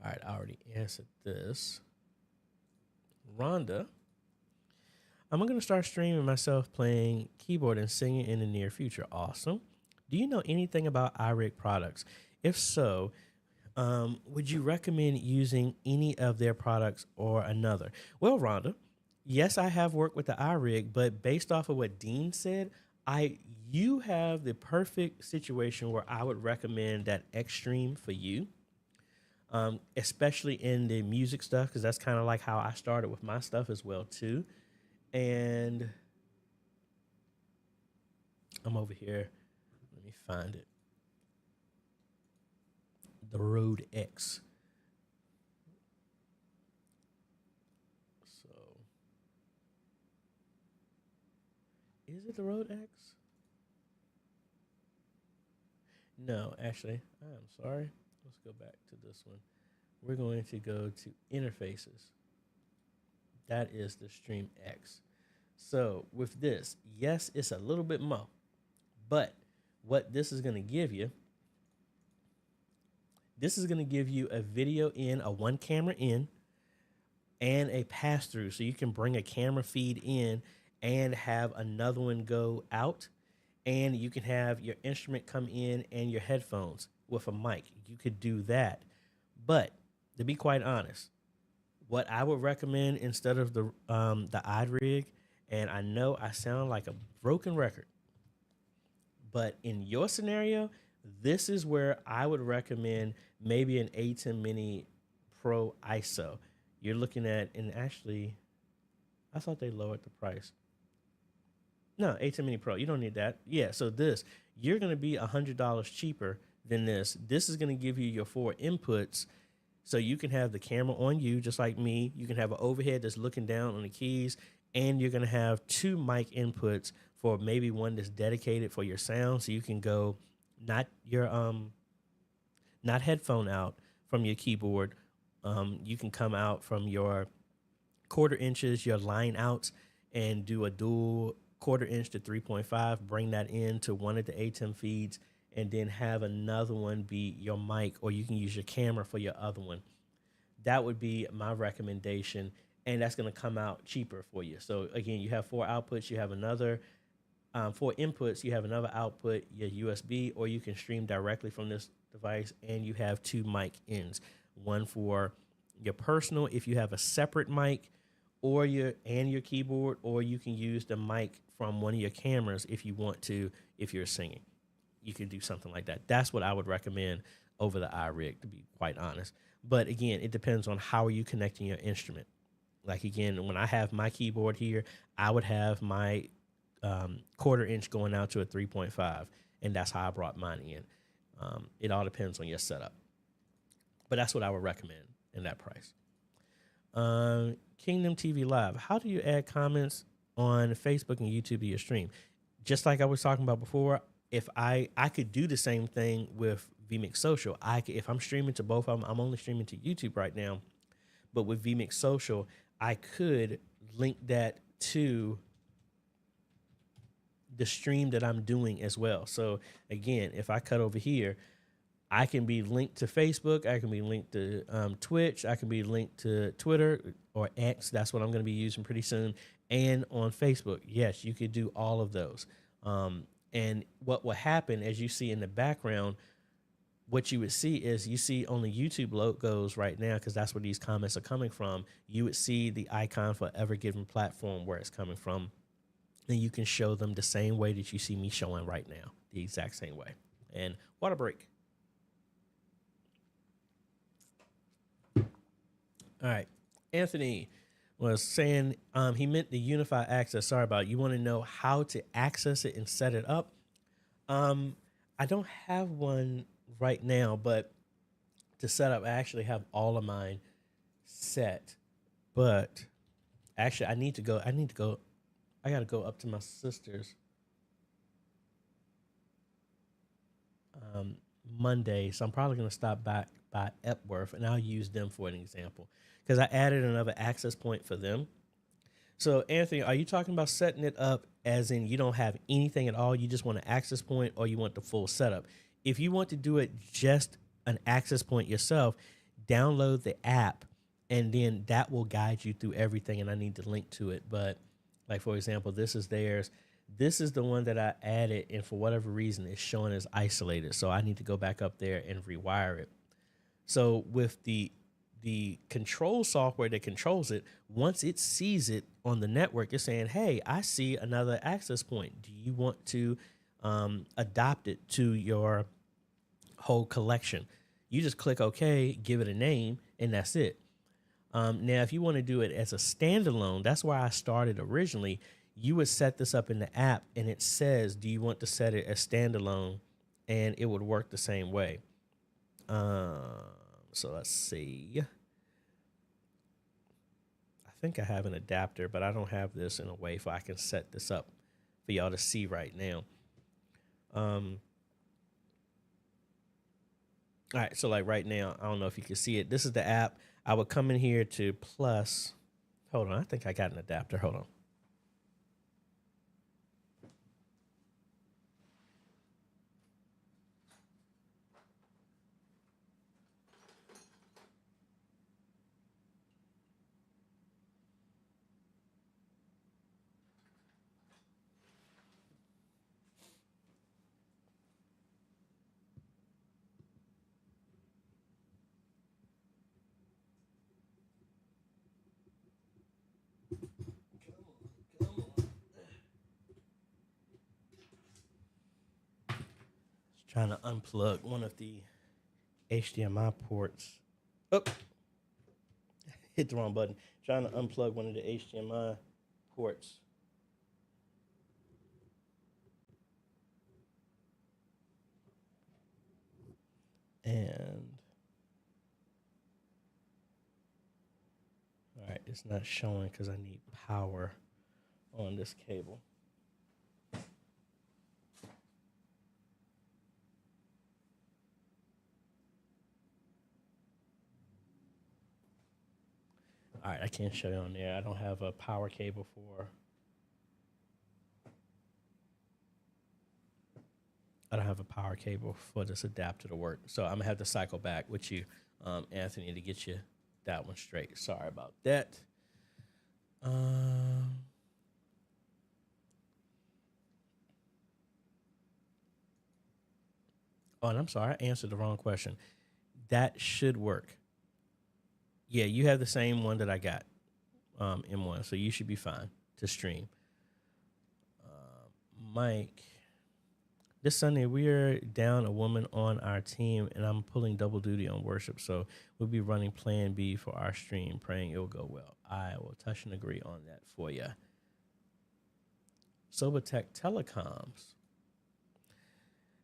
All right, I already answered this. Rhonda, I'm going to start streaming myself playing keyboard and singing in the near future. Awesome. Do you know anything about iRig products? If so, would you recommend using any of their products or another? Well, Rhonda, yes, I have worked with the iRig, but based off of what Dean said, you have the perfect situation where I would recommend that Extreme for you, especially in the music stuff, because that's kind of like how I started with my stuff as well too. And I'm over here. Let me find it. The Rode X. So Is it the Rode X? No, actually, I'm sorry. Let's go back to this one. We're going to go to interfaces. That is the Stream X. So with this, yes, it's a little bit more, but what this is going to give you, this is going to give you a video in, a one camera in, and a pass through. So you can bring a camera feed in and have another one go out. And you can have your instrument come in and your headphones with a mic. You could do that. But to be quite honest, what I would recommend instead of the iRig, and I know I sound like a broken record, but in your scenario, this is where I would recommend maybe an A10 Mini Pro ISO. You're looking at, and actually, I thought they lowered the price. No, A10 Mini Pro. You don't need that. Yeah, so this, you're going to be $100 cheaper than this. This is going to give you your 4 inputs, so you can have the camera on you, just like me. You can have an overhead that's looking down on the keys, and you're going to have 2 mic inputs for maybe one that's dedicated for your sound, so you can go not your not headphone out from your keyboard. You can come out from your 1/4 inches, your line outs, and do a dual 1/4 inch to 3.5, bring that into one of the ATEM feeds, and then have another one be your mic, or you can use your camera for your other one. That would be my recommendation, and that's going to come out cheaper for you. So again, you have 4 outputs, you have another 4 inputs, you have another output, your USB, or you can stream directly from this device, and you have 2 mic ins, one for your personal if you have a separate mic, or your keyboard, or you can use the mic from one of your cameras if you want to. If you're singing, you can do something like that. That's what I would recommend over the iRig, to be quite honest. But again, it depends on how are you connecting your instrument. Like again, when I have my keyboard here, I would have my 1/4 inch going out to a 3.5, and that's how I brought mine in. It all depends on your setup, but that's what I would recommend in that price. Kingdom TV Live. How do you add comments on Facebook and YouTube to your stream? Just like I was talking about before, if I could do the same thing with vMix Social. If I'm streaming to both of them, I'm only streaming to YouTube right now, but with vMix Social, I could link that to the stream that I'm doing as well. So again, if I cut over here, I can be linked to Facebook. I can be linked to Twitch. I can be linked to Twitter or X. That's what I'm going to be using pretty soon. And on Facebook. Yes, you could do all of those. And what will happen, as you see in the background, what you would see is you see only YouTube logos right now, because that's where these comments are coming from. You would see the icon for every given platform where it's coming from. And you can show them the same way that you see me showing right now, the exact same way. And water break. All right. Anthony was saying he meant the unified access. Sorry about it. You want to know how to access it and set it up. I don't have one right now, but to set up, I actually have all of mine set. But actually, I got to go up to my sister's Monday. So I'm probably going to stop back by Epworth, and I'll use them for an example, because I added another access point for them. So Anthony, are you talking about setting it up as in you don't have anything at all, you just want an access point, or you want the full setup? If you want to do it just an access point yourself, download the app, and then that will guide you through everything, and I need to link to it. But like, for example, this is theirs. This is the one that I added, and for whatever reason, it's showing as isolated. So I need to go back up there and rewire it. So with the control software that controls it, once it sees it on the network, it's saying, hey, I see another access point. Do you want to adopt it to your whole collection? You just click OK, give it a name, and that's it. Now, if you want to do it as a standalone, that's where I started originally. You would set this up in the app, and it says, do you want to set it as standalone? And it would work the same way. So let's see. I think I have an adapter, but I don't have this in a way so I can set this up for y'all to see right now. All right, so like right now, I don't know if you can see it. This is the app. I would come in here to plus. Hold on, I think I got an adapter. Hold on. Trying to unplug one of the HDMI ports. Oh, hit the wrong button. Trying to unplug one of the HDMI ports. And all right, it's not showing because I need power on this cable. All right, I can't show you on there. I don't have a power cable for. I don't have a power cable for this adapter to work. So I'm gonna have to cycle back with you, Anthony, to get you that one straight. Sorry about that. Oh, and I'm sorry, I answered the wrong question. That should work. Yeah, you have the same one that I got, M1, so you should be fine to stream. Mike, this Sunday we are down a woman on our team, and I'm pulling double duty on worship, so we'll be running Plan B for our stream, praying it will go well. I will touch and agree on that for you. Sobatech Telecoms.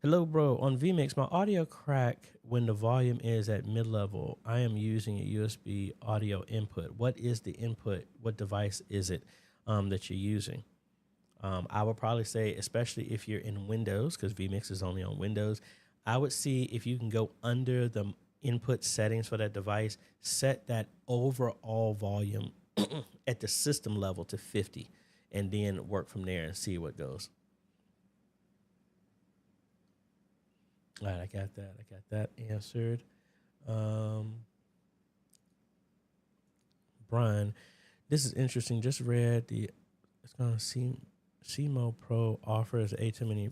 Hello, bro. On vMix, my audio crack when the volume is at mid-level. I am using a USB audio input. What is the input? What device is it that you're using? I would probably say, especially if you're in Windows, because vMix is only on Windows, I would see if you can go under the input settings for that device, set that overall volume at the system level to 50, and then work from there and see what goes. All right, I got that answered. Brian, this is interesting. Just read it's going to CMO Pro offers ATEM Mini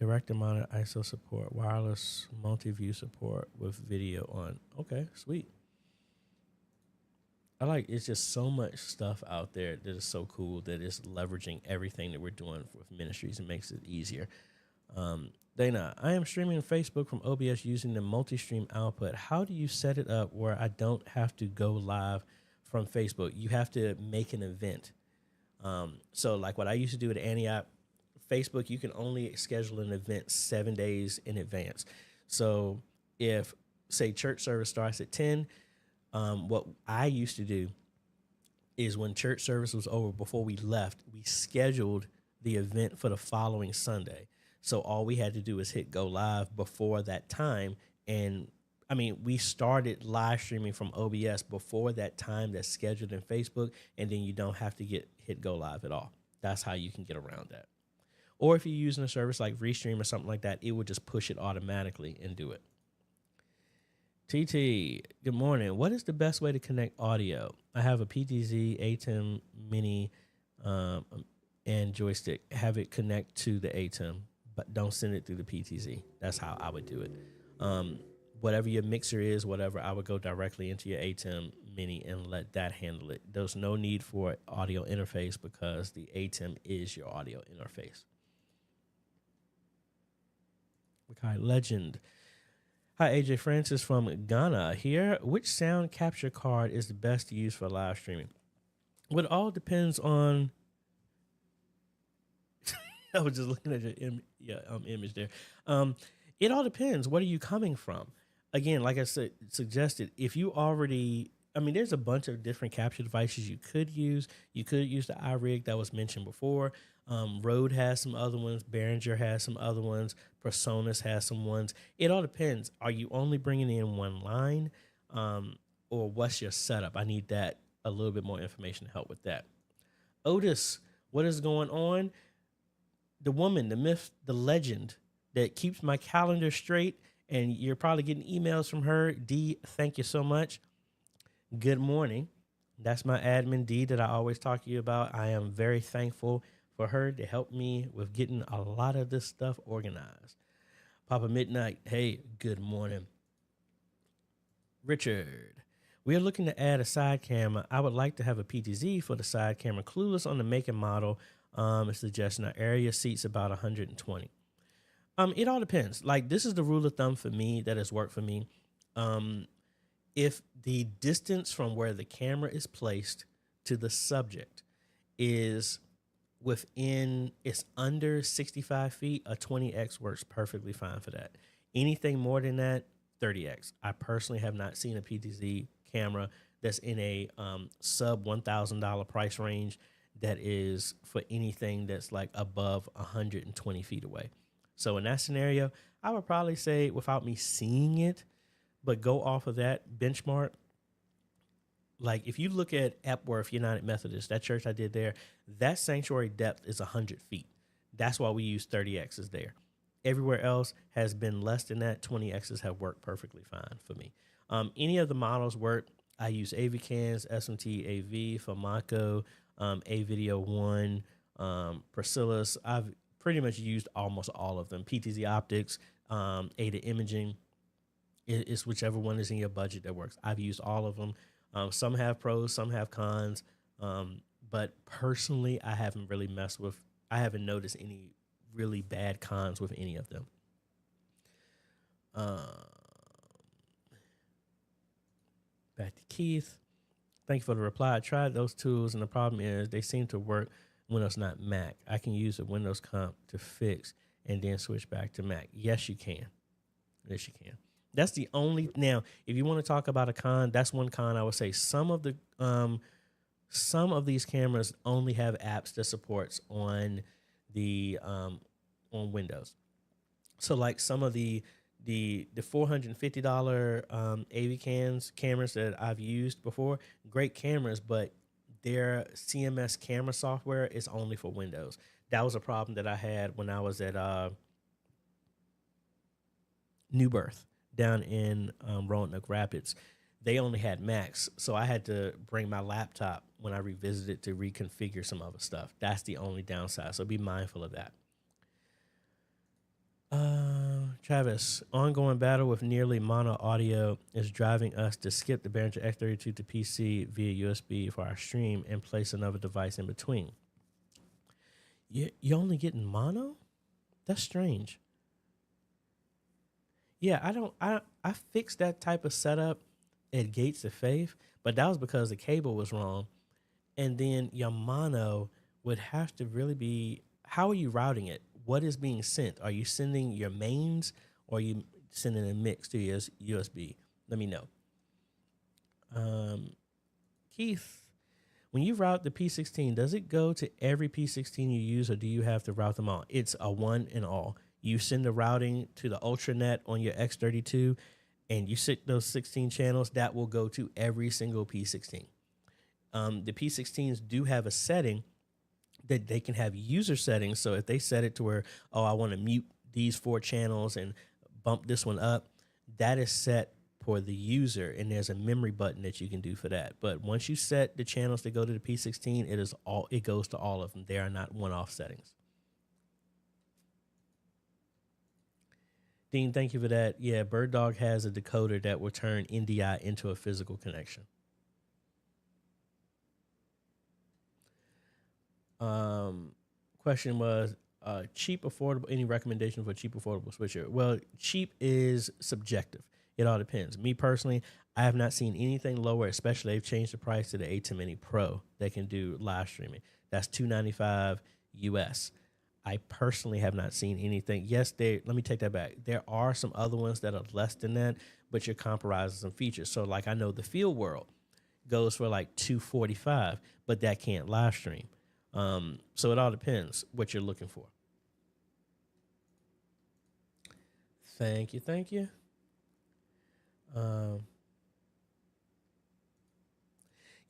direct monitor ISO support, wireless multi-view support with video on. Okay, sweet. It's just so much stuff out there that is so cool that is leveraging everything that we're doing with ministries and makes it easier. Dana, I am streaming Facebook from OBS using the multi-stream output. How do you set it up where I don't have to go live from Facebook? You have to make an event. So like what I used to do at Antioch, Facebook, you can only schedule an event 7 days in advance. So if, say, church service starts at 10, what I used to do is when church service was over, before we left, we scheduled the event for the following Sunday. So all we had to do is hit go live before that time. And I mean, we started live streaming from OBS before that time that's scheduled in Facebook, and then you don't have to hit go live at all. That's how you can get around that. Or if you're using a service like Restream or something like that, it would just push it automatically and do it. TT, good morning. What is the best way to connect audio? I have a PTZ, ATEM Mini, and joystick. Have it connect to the ATEM, but don't send it through the PTZ. That's how I would do it. Whatever your mixer is, whatever, I would go directly into your ATEM Mini and let that handle it. There's no need for audio interface because the ATEM is your audio interface. Okay, Legend. Hi, AJ Francis from Ghana here. Which sound capture card is the best to use for live streaming? Well, it all depends on... I was just looking at your image there. It all depends. What are you coming from? Again, like I said, suggested, if you already... I mean, there's a bunch of different capture devices you could use. You could use the iRig that was mentioned before. Rode has some other ones. Behringer has some other ones. Personas has some ones. It all depends. Are you only bringing in one line, or what's your setup? I need that a little bit more information to help with that. Otis, what is going on? The woman, the myth, the legend that keeps my calendar straight, and you're probably getting emails from her. D, thank you so much. Good morning. That's my admin D that I always talk to you about. I am very thankful for her to help me with getting a lot of this stuff organized. Papa Midnight, hey, good morning. Richard, we are looking to add a side camera. I would like to have a PTZ for the side camera. Clueless on the make and model. A suggestion. Our area seats about 120. It all depends. Like, this is the rule of thumb for me that has worked for me. If the distance from where the camera is placed to the subject is it's under 65 feet, a 20x works perfectly fine for that. Anything more than that, 30x. I personally have not seen a PTZ camera that's in a sub $1,000 price range that is for anything that's like above 120 feet away. So in that scenario, I would probably say, without me seeing it, but go off of that benchmark. Like, if you look at Epworth United Methodist, that church I did there, that sanctuary depth is 100 feet. That's why we use 30Xs there. Everywhere else has been less than that. 20Xs have worked perfectly fine for me. Any of the models work. I use AVCans, SMT AV, Famaco, A-Video 1, Priscilla's. I've pretty much used almost all of them. PTZ Optics, Ada Imaging. It's whichever one is in your budget that works. I've used all of them. Some have pros, some have cons. But personally, I haven't noticed any really bad cons with any of them. Back to Keith. Thank you for the reply. I tried those tools, and the problem is they seem to work Windows, not Mac. I can use a Windows comp to fix and then switch back to Mac. Yes, you can. Yes, you can. That's the only. Now, if you want to talk about a con, that's one con I would say. Some of these cameras only have apps that supports on the on Windows. So like some of the $450 AV cameras that I've used before, great cameras, but their CMS camera software is only for Windows. That was a problem that I had when I was at New Birth down in Roanoke Rapids. They only had Macs, so I had to bring my laptop when I revisited to reconfigure some other stuff. That's the only downside, so be mindful of that. Travis, ongoing battle with nearly mono audio is driving us to skip the Behringer X32 to PC via USB for our stream and place another device in between. You're only getting mono? That's strange. Yeah, I fixed that type of setup at Gates of Faith, but that was because the cable was wrong. And then your mono would have to really be, how are you routing it? What is being sent? Are you sending your mains or are you sending a mix to your USB? Let me know. Keith, when you route the P16, does it go to every P16 you use or do you have to route them all? It's a one and all. You send the routing to the Ultranet on your X32 and you set those 16 channels, that will go to every single P16. The P16s do have a setting that they can have user settings. So if they set it to where, oh, I want to mute these 4 channels and bump this one up, that is set for the user. And there's a memory button that you can do for that. But once you set the channels to go to the P16, it goes to all of them. They are not one-off settings. Dean, thank you for that. Yeah, Bird Dog has a decoder that will turn NDI into a physical connection. Question was cheap, affordable. Any recommendation for a cheap, affordable switcher? Well, cheap is subjective. It all depends. Me personally, I have not seen anything lower, especially they've changed the price to the A10 Mini Pro that can do live streaming. That's $295 US. I personally have not seen anything. Yes, let me take that back. There are some other ones that are less than that, but you're compromising some features. So like I know the Field World, goes for like $245, but that can't live stream. So it all depends what you're looking for. Thank you. Thank you.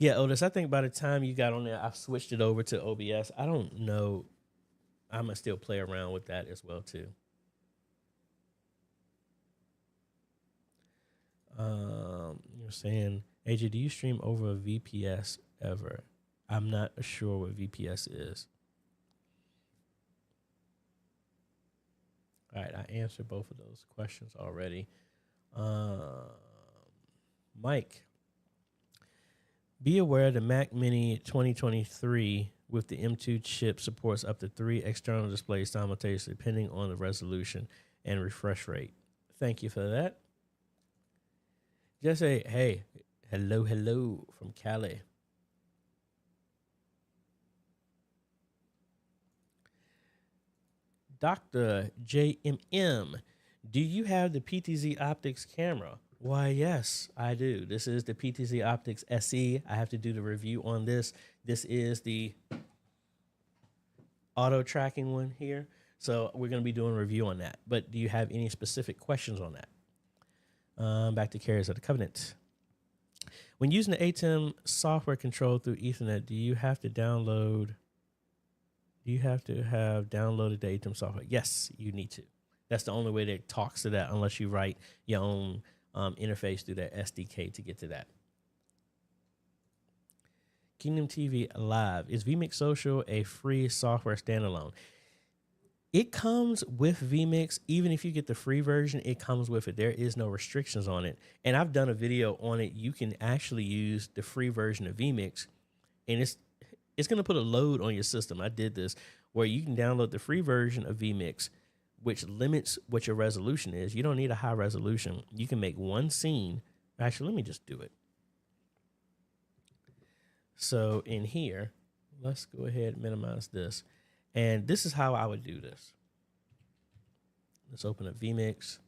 Yeah, Otis, I think by the time you got on there, I've switched it over to OBS. I don't know. I'm going to still play around with that as well, too. You're saying, AJ, do you stream over a VPS ever? I'm not sure what VPS is. All right, I answered both of those questions already. Mike, be aware the Mac Mini 2023 with the M2 chip supports up to 3 external displays simultaneously, depending on the resolution and refresh rate. Thank you for that. Just say, hey, hello from Cali. Dr. JMM, do you have the PTZ Optics camera? Why, yes, I do. This is the PTZ Optics SE. I have to do the review on this. This is the auto tracking one here. So we're going to be doing a review on that. But do you have any specific questions on that? Back to Carriers of the Covenant. When using the ATEM software control through Ethernet, do you have to have downloaded the ATEM software? Yes, you need to. That's the only way that it talks to that, unless you write your own interface through that SDK to get to that. Kingdom TV Live. Is vMix Social a free software standalone? It comes with vMix. Even if you get the free version, it comes with it. There is no restrictions on it. And I've done a video on it. You can actually use the free version of vMix, and it's going to put a load on your system. I did this where you can download the free version of vMix, which limits what your resolution is. You don't need a high resolution. You can make one scene. Actually, let me just do it. So in here, let's go ahead and minimize this. And this is how I would do this. Let's open up vMix.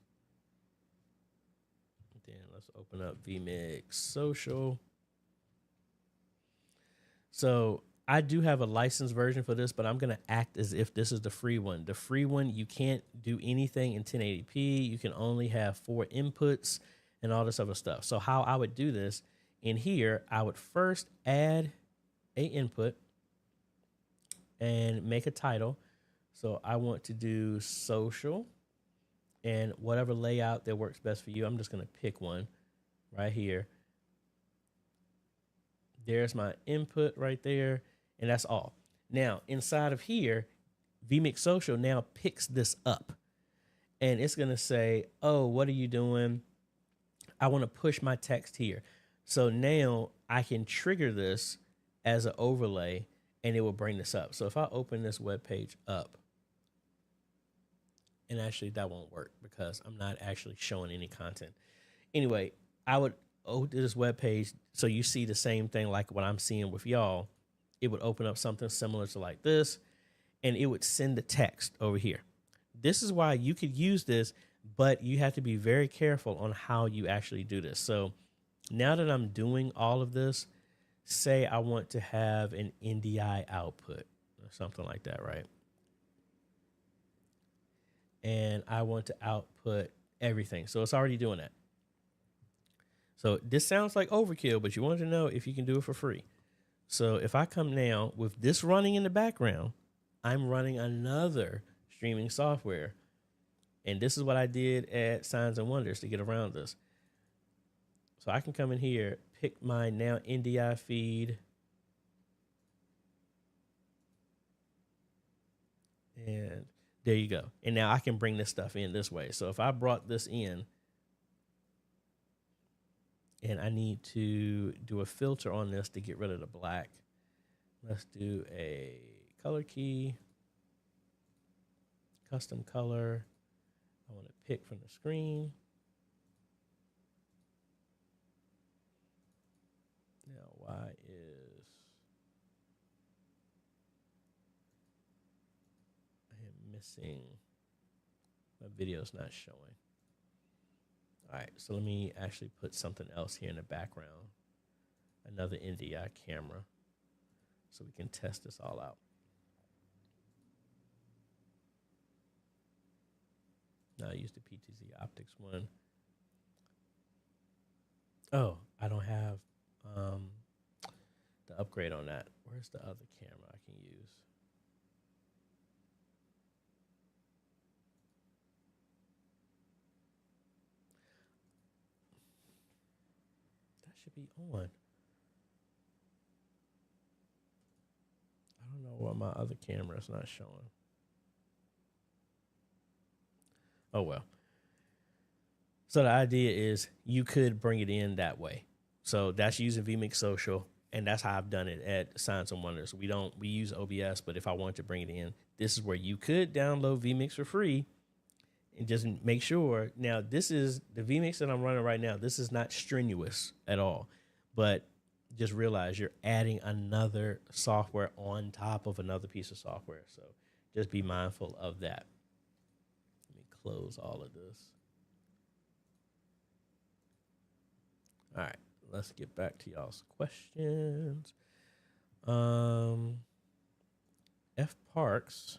Then let's open up vMix Social. So I do have a licensed version for this, but I'm going to act as if this is the free one. The free one, you can't do anything in 1080p. You can only have 4 inputs and all this other stuff. So how I would do this, in here, I would first add a input and make a title. So I want to do social, and whatever layout that works best for you, I'm just going to pick one right here. There's my input right there, and that's all. Now, inside of here, vMix Social now picks this up, and it's going to say, oh, what are you doing? I want to push my text here. So now I can trigger this as an overlay, and it will bring this up. So if I open this web page up, and actually that won't work because I'm not actually showing any content. Anyway, I would open this web page so you see the same thing like what I'm seeing with y'all. It would open up something similar to like this, and it would send the text over here. This is why you could use this, but you have to be very careful on how you actually do this. So now that I'm doing all of this, say I want to have an NDI output or something like that, right? And I want to output everything. So it's already doing that. So this sounds like overkill, but you want to know if you can do it for free. So if I come now with this running in the background, I'm running another streaming software. And this is what I did at Signs and Wonders to get around this. So I can come in here, pick my now NDI feed, and there you go. And now I can bring this stuff in this way. So if I brought this in, and I need to do a filter on this to get rid of the black, let's do a color key, custom color. I want to pick from the screen. Now, why is I am missing? My video's not showing. All right, so let me actually put something else here in the background. another NDI camera so we can test this all out. Now I use the PTZ Optics one. Oh, I don't have the upgrade on that. Where's the other camera I can use? That should be on. I don't know why my other camera is not showing. Oh, well. So the idea is you could bring it in that way. So that's using vMix Social, and that's how I've done it at Science and Wonders. We use OBS, but if I want to bring it in, this is where you could download vMix for free and just make sure. Now, this is the vMix that I'm running right now. This is not strenuous at all, but just realize you're adding another software on top of another piece of software. So just be mindful of that. Let me close all of this. All right, let's get back to y'all's questions. F Parks.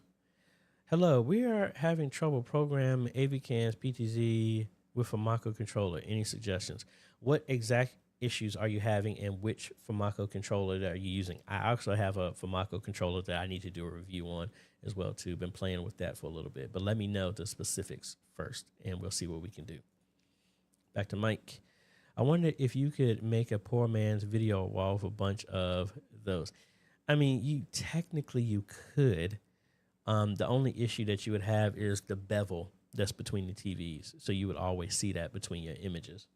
Hello, we are having trouble programming AVCAN's PTZ with a microcontroller. Any suggestions? What exact issues are you having, and which FAMACO controller that are you using? I actually have a FAMACO controller that I need to do a review on as well too. Been playing with that for a little bit, but let me know the specifics first and we'll see what we can do. Back to Mike. I wonder if you could make a poor man's video wall with a bunch of those. I mean, you could. The only issue that you would have is the bevel that's between the TVs. So you would always see that between your images.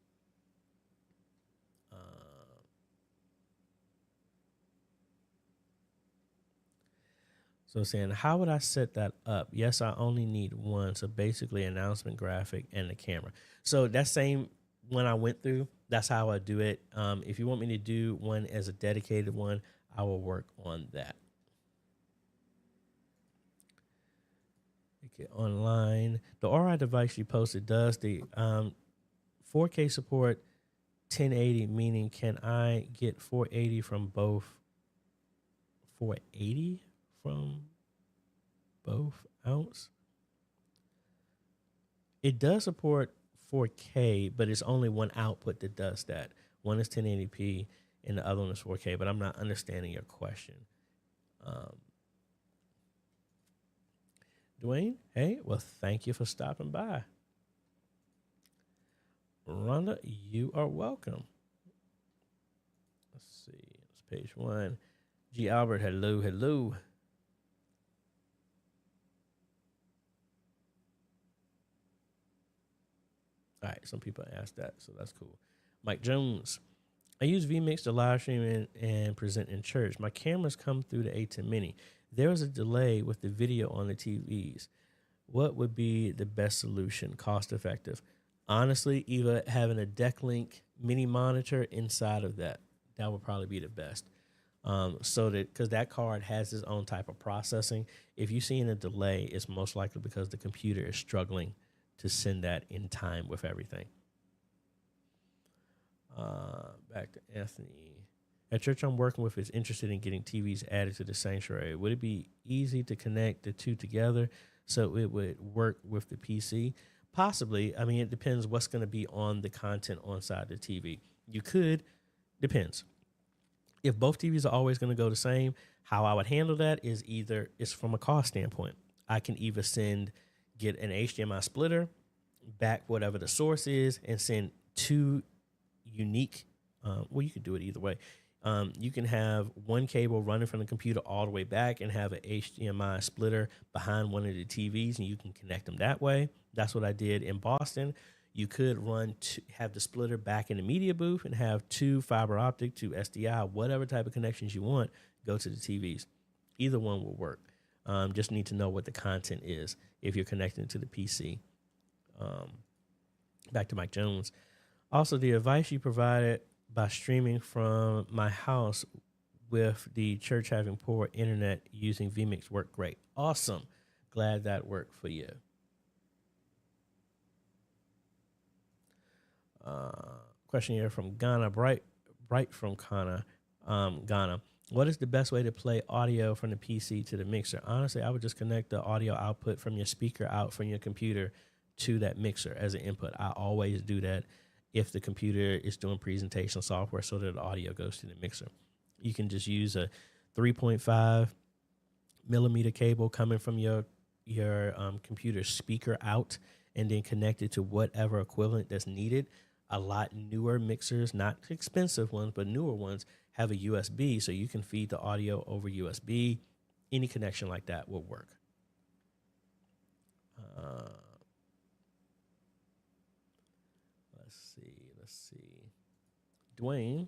So saying, how would I set that up? Yes, I only need one. So basically announcement graphic and the camera. So that same one I went through, that's how I do it. If you want me to do one as a dedicated one, I will work on that. Okay, online. The RI device you posted does the 4K support 1080, meaning can I get 480 from both 480 from both ounce? It does support 4K, but it's only one output that does that. One is 1080p and the other one is 4K, but I'm not understanding your question. Dwayne, hey, well, thank you for stopping by. Rhonda, you are welcome. Let's see. It's page 1. G. Albert, hello, hello. All right, some people asked that, so that's cool. Mike Jones, I use vMix to live stream and present in church. My cameras come through the A10 Mini. There is a delay with the video on the TVs. What would be the best solution, cost effective? Honestly, either having a DeckLink mini monitor inside of that would probably be the best. So that, because that card has its own type of processing. If you're seeing a delay, it's most likely because the computer is struggling to send that in time with everything. Back to Anthony. At church I'm working with is interested in getting TVs added to the sanctuary. Would it be easy to connect the two together so it would work with the PC? Possibly. I mean, it depends what's going to be on the content on side the TV. You could. Depends. If both TVs are always going to go the same, how I would handle that is either, it's from a cost standpoint. I can either get an HDMI splitter, back whatever the source is, and send two unique, well, you could do it either way. You can have one cable running from the computer all the way back and have an HDMI splitter behind one of the TVs, and you can connect them that way. That's what I did in Boston. You could have the splitter back in the media booth and have two fiber optic, two SDI, whatever type of connections you want, go to the TVs. Either one will work. Just need to know what the content is if you're connecting to the PC. Back to Mike Jones. Also, the advice you provided by streaming from my house with the church having poor internet using vMix worked great. Awesome. Glad that worked for you. Question here from Ghana. right from Ghana. What is the best way to play audio from the PC to the mixer? Honestly, I would just connect the audio output from your speaker out from your computer to that mixer as an input. I always do that if the computer is doing presentation software so that the audio goes to the mixer. You can just use a 3.5 millimeter cable coming from your computer speaker out and then connect it to whatever equivalent that's needed. A lot newer mixers, not expensive ones, but newer ones, have a USB, so you can feed the audio over USB. Any connection like that will work. Let's see. Dwayne,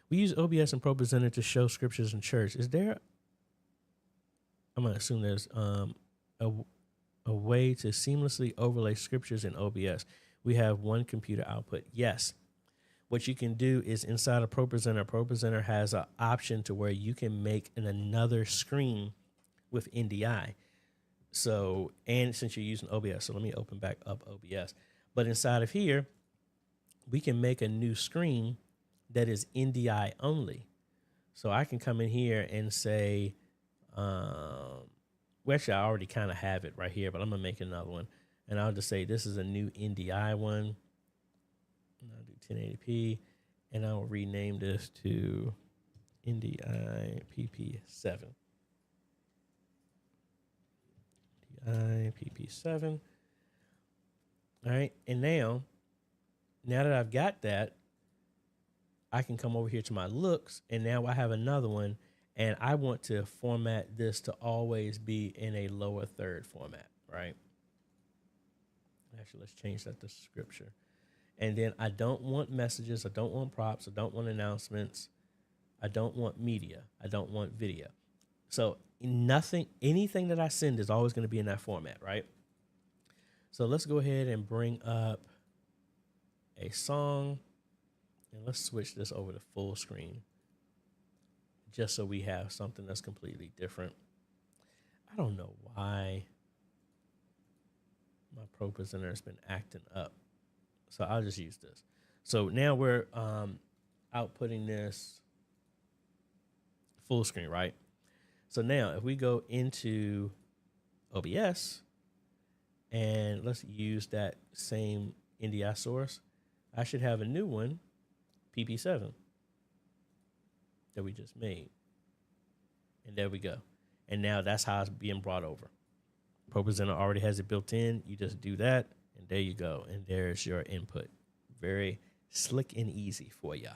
we use OBS and ProPresenter to show scriptures in church. Is there, I'm going to assume there's a way to seamlessly overlay scriptures in OBS. We have one computer output. Yes. What you can do is inside of ProPresenter has an option to where you can make another screen with NDI. So, and since you're using OBS, so let me open back up OBS. But inside of here, we can make a new screen that is NDI only. So I can come in here and say, well, actually, I already kind of have it right here, but I'm going to make another one. And I'll just say this is a new NDI one. And I'll do 1080p. And I'll rename this to NDI PP7. NDI PP7. All right. And now that I've got that, I can come over here to my looks. And now I have another one. And I want to format this to always be in a lower third format, right? Actually, let's change that to scripture. And then I don't want messages. I don't want props. I don't want announcements. I don't want media. I don't want video. So anything that I send is always going to be in that format, right? So let's go ahead and bring up a song. And let's switch this over to full screen, just so we have something that's completely different. I don't know why my ProPresenter has been acting up. So I'll just use this. So now we're outputting this full screen, right? So now if we go into OBS and let's use that same NDI source, I should have a new one, PP7. That we just made. And there we go. And now that's how it's being brought over. ProPresenter already has it built in. You just do that, and there you go. And there's your input. Very slick and easy for ya.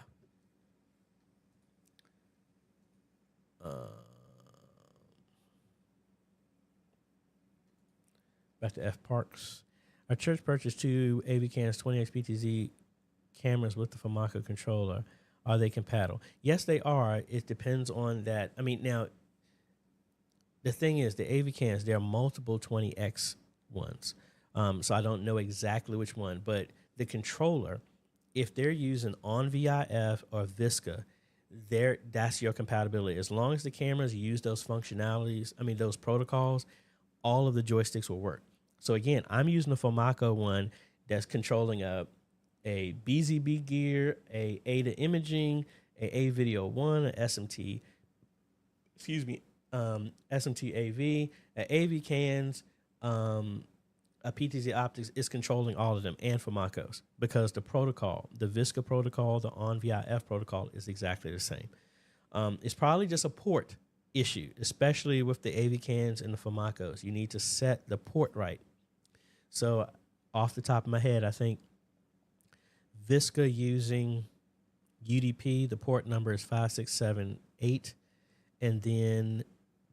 Back to F Parks. Our church purchased 2 AV cams, 20x PTZ cameras with the Famaco controller. Are they compatible? Yes, they are. It depends on that. I mean, now, the thing is, the AV cans, there are multiple 20X ones. So I don't know exactly which one. But the controller, if they're using on VIF or Visca, that's your compatibility. As long as the cameras use those functionalities, I mean, those protocols, all of the joysticks will work. So, again, I'm using the Famaco one that's controlling a BZB gear, a ADA imaging, a Video 1, a SMT, SMT AV, AV cans, a PTZ optics is controlling all of them, and Famacos, because the protocol, the Visca protocol, the on VIF protocol is exactly the same. It's probably just a port issue, especially with the AV cans and the Famacos. You need to set the port right. So off the top of my head, I think Visca using UDP, the port number is 5678, and then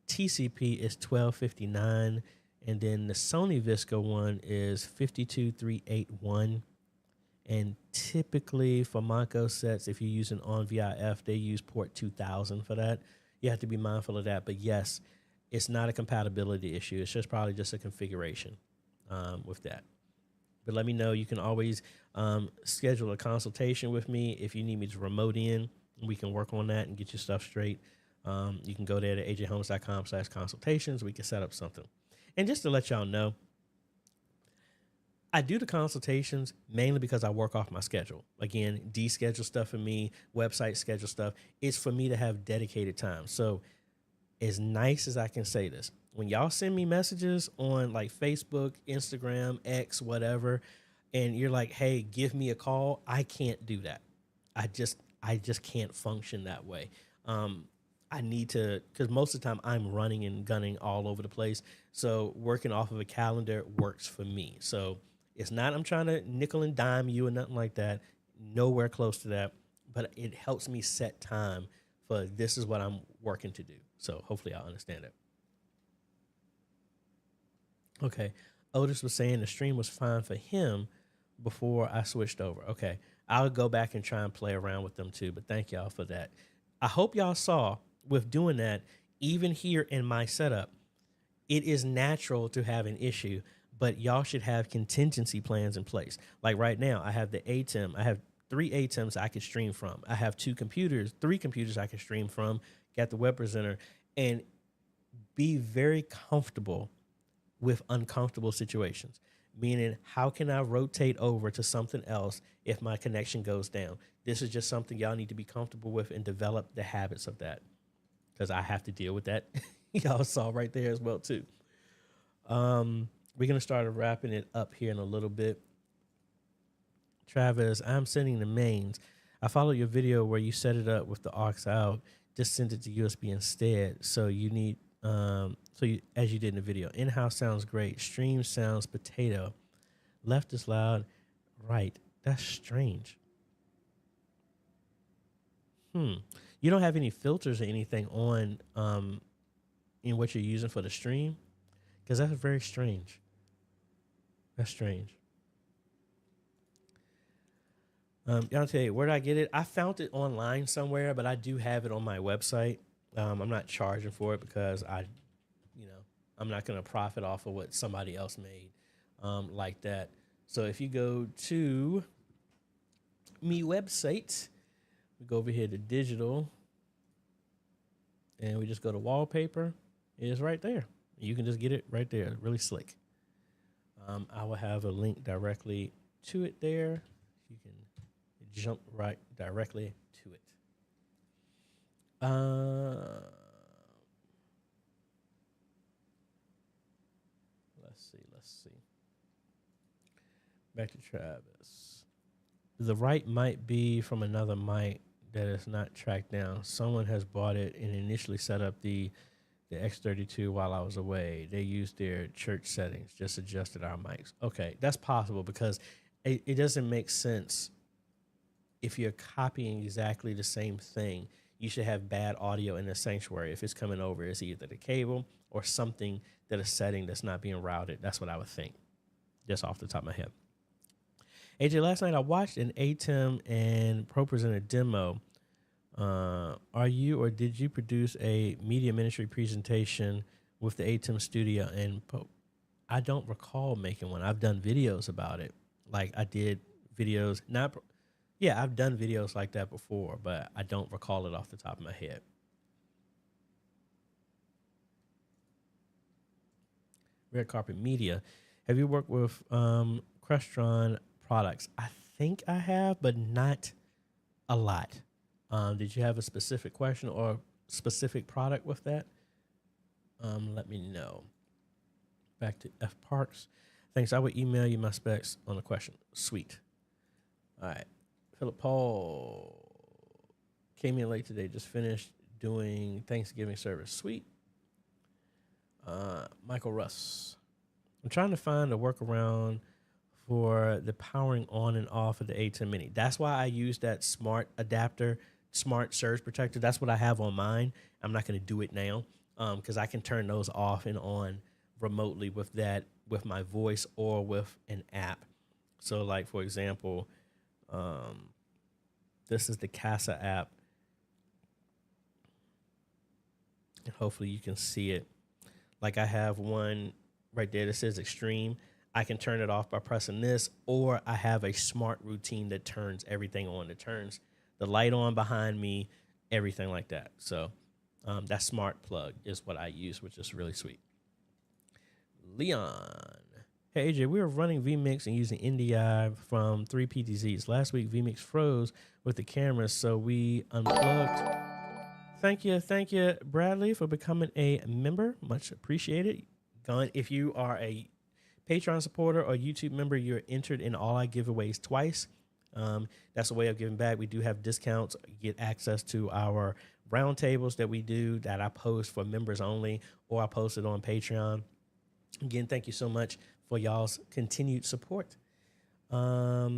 TCP is 1259, and then the Sony Visca one is 52381. And typically for Famaco sets, if you're using on VIF, they use port 2000 for that. You have to be mindful of that. But yes, it's not a compatibility issue. It's just probably just a configuration with that. But let me know. You can always schedule a consultation with me if you need me to remote in. We can work on that and get your stuff straight. You can go there to ajhomes.com/consultations. We can set up something. And just to let y'all know, I do the consultations mainly because I work off my schedule. Again, deschedule stuff for me, website schedule stuff. It's for me to have dedicated time. So as nice as I can say this, when y'all send me messages on like Facebook, Instagram, X, whatever, and you're like, hey, give me a call, I can't do that. I just can't function that way. I need to, because most of the time I'm running and gunning all over the place. So working off of a calendar works for me. So it's not, I'm trying to nickel and dime you or nothing like that. Nowhere close to that. But it helps me set time for this is what I'm working to do. So hopefully I'll understand it. Okay. Otis was saying the stream was fine for him before I switched over. Okay. I'll go back and try and play around with them too. But thank y'all for that. I hope y'all saw with doing that, even here in my setup, it is natural to have an issue, but y'all should have contingency plans in place. Like right now, I have the ATEM. I have 3 ATEMs I can stream from. I have 3 computers I can stream from, got the web presenter, and be very comfortable with uncomfortable situations. Meaning, how can I rotate over to something else if my connection goes down? This is just something y'all need to be comfortable with and develop the habits of that, because I have to deal with that. Y'all saw right there as well, too. We're going to start wrapping it up here in a little bit. Travis, I'm sending the mains. I followed your video where you set it up with the aux out. Just send it to USB instead. So you need, as you did in the video. In-house sounds great. Stream sounds potato. Left is loud. Right. That's strange. You don't have any filters or anything on in what you're using for the stream? Because that's very strange. That's strange. Y'all tell you, where did I get it? I found it online somewhere, but I do have it on my website. I'm not charging for it because I'm not going to profit off of what somebody else made like that. So if you go to me website, we go over here to digital, and we just go to wallpaper. It is right there. You can just get it right there. Really slick. I will have a link directly to it there. You can jump right directly to it. Let's see. Back to Travis. The right might be from another mic that is not tracked down. Someone has bought it and initially set up the X32 while I was away. They used their church settings, just adjusted our mics. Okay, that's possible because it doesn't make sense. If you're copying exactly the same thing, you should have bad audio in the sanctuary. If it's coming over, it's either the cable or something that is setting that's not being routed. That's what I would think, just off the top of my head. AJ, last night I watched an ATEM and ProPresenter demo. Are you or did you produce a media ministry presentation with the ATEM Studio? And I don't recall making one. I've done videos about it. Like I did videos, I've done videos like that before, but I don't recall it off the top of my head. Red Carpet Media. Have you worked with Crestron products? I think I have, but not a lot. Did you have a specific question or specific product with that? Let me know. Back to F Parks. Thanks. I would email you my specs on the question. Sweet. All right. Philip Paul came in late today. Just finished doing Thanksgiving service. Sweet. Michael Russ. I'm trying to find a workaround for the powering on and off of the ATEM Mini. That's why I use that smart adapter, smart surge protector. That's what I have on mine. I'm not going to do it now because I can turn those off and on remotely with that, with my voice or with an app. So like, for example, this is the CASA app. And hopefully you can see it. Like I have one right there that says extreme. I can turn it off by pressing this, or I have a smart routine that turns everything on. That turns the light on behind me, everything like that. So that smart plug is what I use, which is really sweet. Leon. Hey AJ, we were running vMix and using NDI from 3 PTZs. Last week vMix froze with the cameras, so we unplugged. Thank you, Bradley, for becoming a member. Much appreciated. If you are a Patreon supporter or YouTube member, you're entered in all our giveaways twice. That's a way of giving back. We do have discounts, get access to our roundtables that we do that I post for members only, or I post it on Patreon. Again, thank you so much for y'all's continued support. All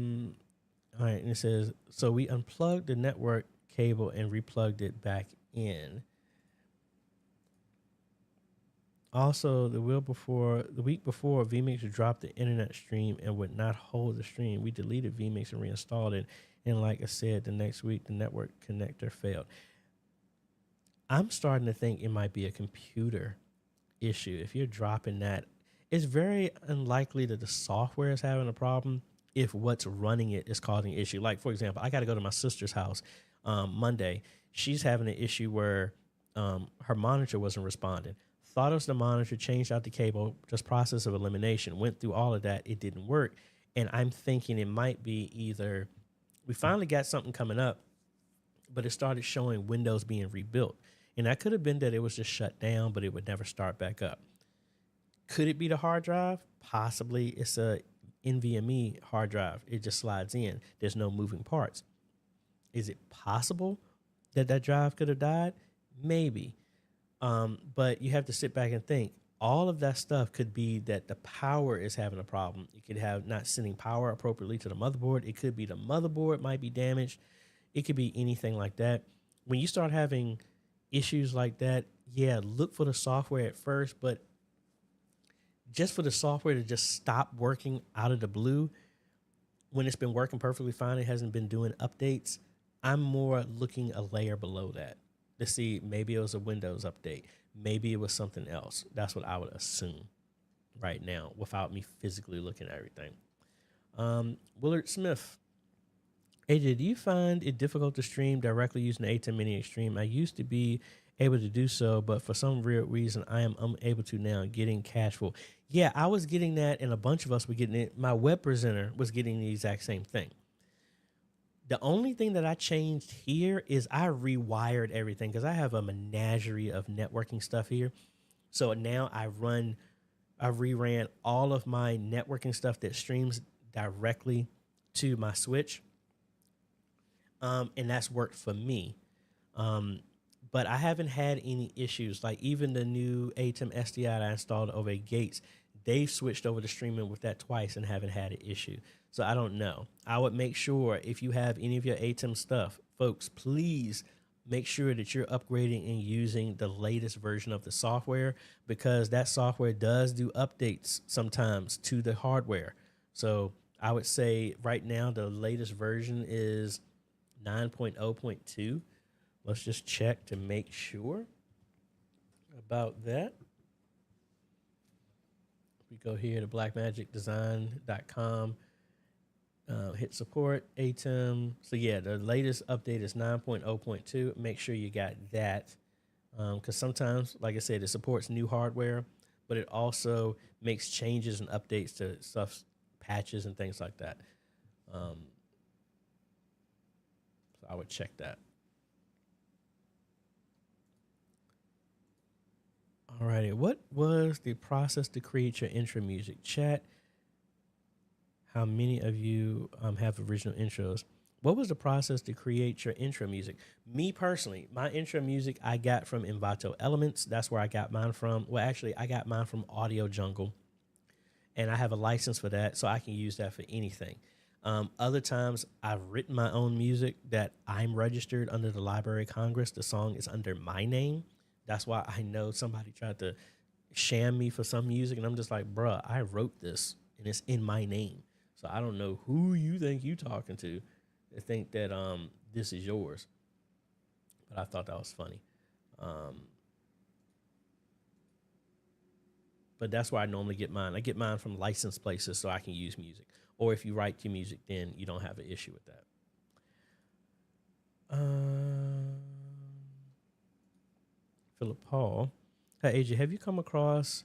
right, and it says, so we unplugged the network cable and replugged it back in. Also, the week before, vMix dropped the internet stream and would not hold the stream. We deleted vMix and reinstalled it. And like I said, the next week, the network connector failed. I'm starting to think it might be a computer issue. If you're dropping that, it's very unlikely that the software is having a problem if what's running it is causing an issue. Like, for example, I got to go to my sister's house Monday. She's having an issue where her monitor wasn't responding. Thought it was the monitor, changed out the cable, just process of elimination, went through all of that. It didn't work. And I'm thinking it might be either we finally got something coming up, but it started showing Windows being rebuilt. And that could have been that it was just shut down, but it would never start back up. Could it be the hard drive? Possibly. It's a NVMe hard drive. It just slides in. There's no moving parts. Is it possible that that drive could have died? Maybe. But you have to sit back and think. All of that stuff could be that the power is having a problem. You could have not sending power appropriately to the motherboard. It could be the motherboard might be damaged. It could be anything like that. When you start having issues like that, yeah, look for the software at first, but just for the software to just stop working out of the blue when it's been working perfectly fine, it hasn't been doing updates. I'm more looking a layer below that to see maybe it was a Windows update. Maybe it was something else. That's what I would assume right now without me physically looking at everything. Willard Smith. AJ, do you find it difficult to stream directly using the ATEM Mini Extreme? I used to be able to do so, but for some real reason, I am unable to now, getting cache full. Yeah, I was getting that, and a bunch of us were getting it. My web presenter was getting the exact same thing. The only thing that I changed here is I rewired everything because I have a menagerie of networking stuff here. So now I reran all of my networking stuff that streams directly to my switch. And that's worked for me. But I haven't had any issues. Like even the new ATEM SDI that I installed over at Gates, they've switched over to streaming with that twice and haven't had an issue. So I don't know. I would make sure if you have any of your ATEM stuff, folks, please make sure that you're upgrading and using the latest version of the software, because that software does do updates sometimes to the hardware. So I would say right now the latest version is 9.0.2. Let's just check to make sure about that. We go here to blackmagicdesign.com, hit support, ATEM. So yeah, the latest update is 9.0.2. Make sure you got that, because sometimes, like I said, it supports new hardware, but it also makes changes and updates to stuff, patches and things like that. So I would check that. All righty. What was the process to create your intro music? Chat, how many of you have original intros? What was the process to create your intro music? Me personally, my intro music I got from Envato Elements. That's where I got mine from. Well, actually, I got mine from Audio Jungle, and I have a license for that, so I can use that for anything. Other times, I've written my own music that I'm registered under the Library of Congress. The song is under my name. That's why I know somebody tried to sham me for some music, and I'm just like, bruh, I wrote this, and it's in my name. So I don't know who you think you talking to think that this is yours. But I thought that was funny. But that's where I normally get mine. I get mine from licensed places so I can use music. Or if you write your music, then you don't have an issue with that. Philip Paul. Hey, AJ, have you come across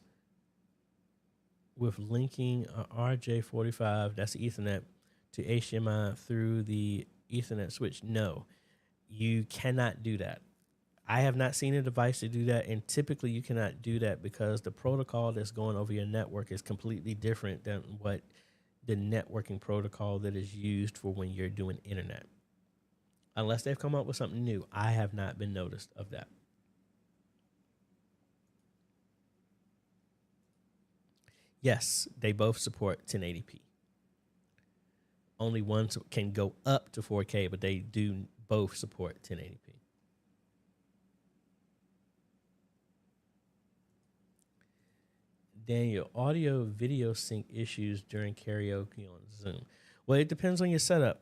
with linking RJ45, that's Ethernet, to HDMI through the Ethernet switch? No, you cannot do that. I have not seen a device to do that, and typically you cannot do that because the protocol that's going over your network is completely different than what the networking protocol that is used for when you're doing internet. Unless they've come up with something new, I have not been noticed of that. Yes, they both support 1080p. Only one can go up to 4K, but they do both support 1080p. Daniel, audio video sync issues during karaoke on Zoom. Well, it depends on your setup.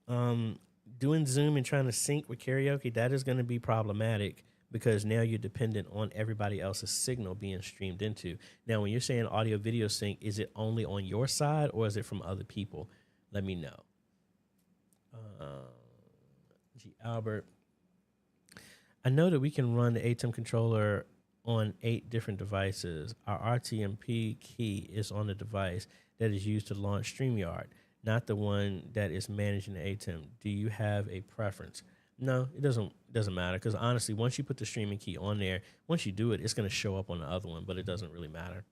Doing Zoom and trying to sync with karaoke, that is going to be problematic because now you're dependent on everybody else's signal being streamed into. Now, when you're saying audio video sync, is it only on your side or is it from other people? Let me know. G. Albert, I know that we can run the ATEM controller on 8 different devices. Our RTMP key is on the device that is used to launch StreamYard, not the one that is managing the ATEM. Do you have a preference? No, it doesn't matter because honestly, once you put the streaming key on there, once you do it, it's going to show up on the other one, but it doesn't really matter.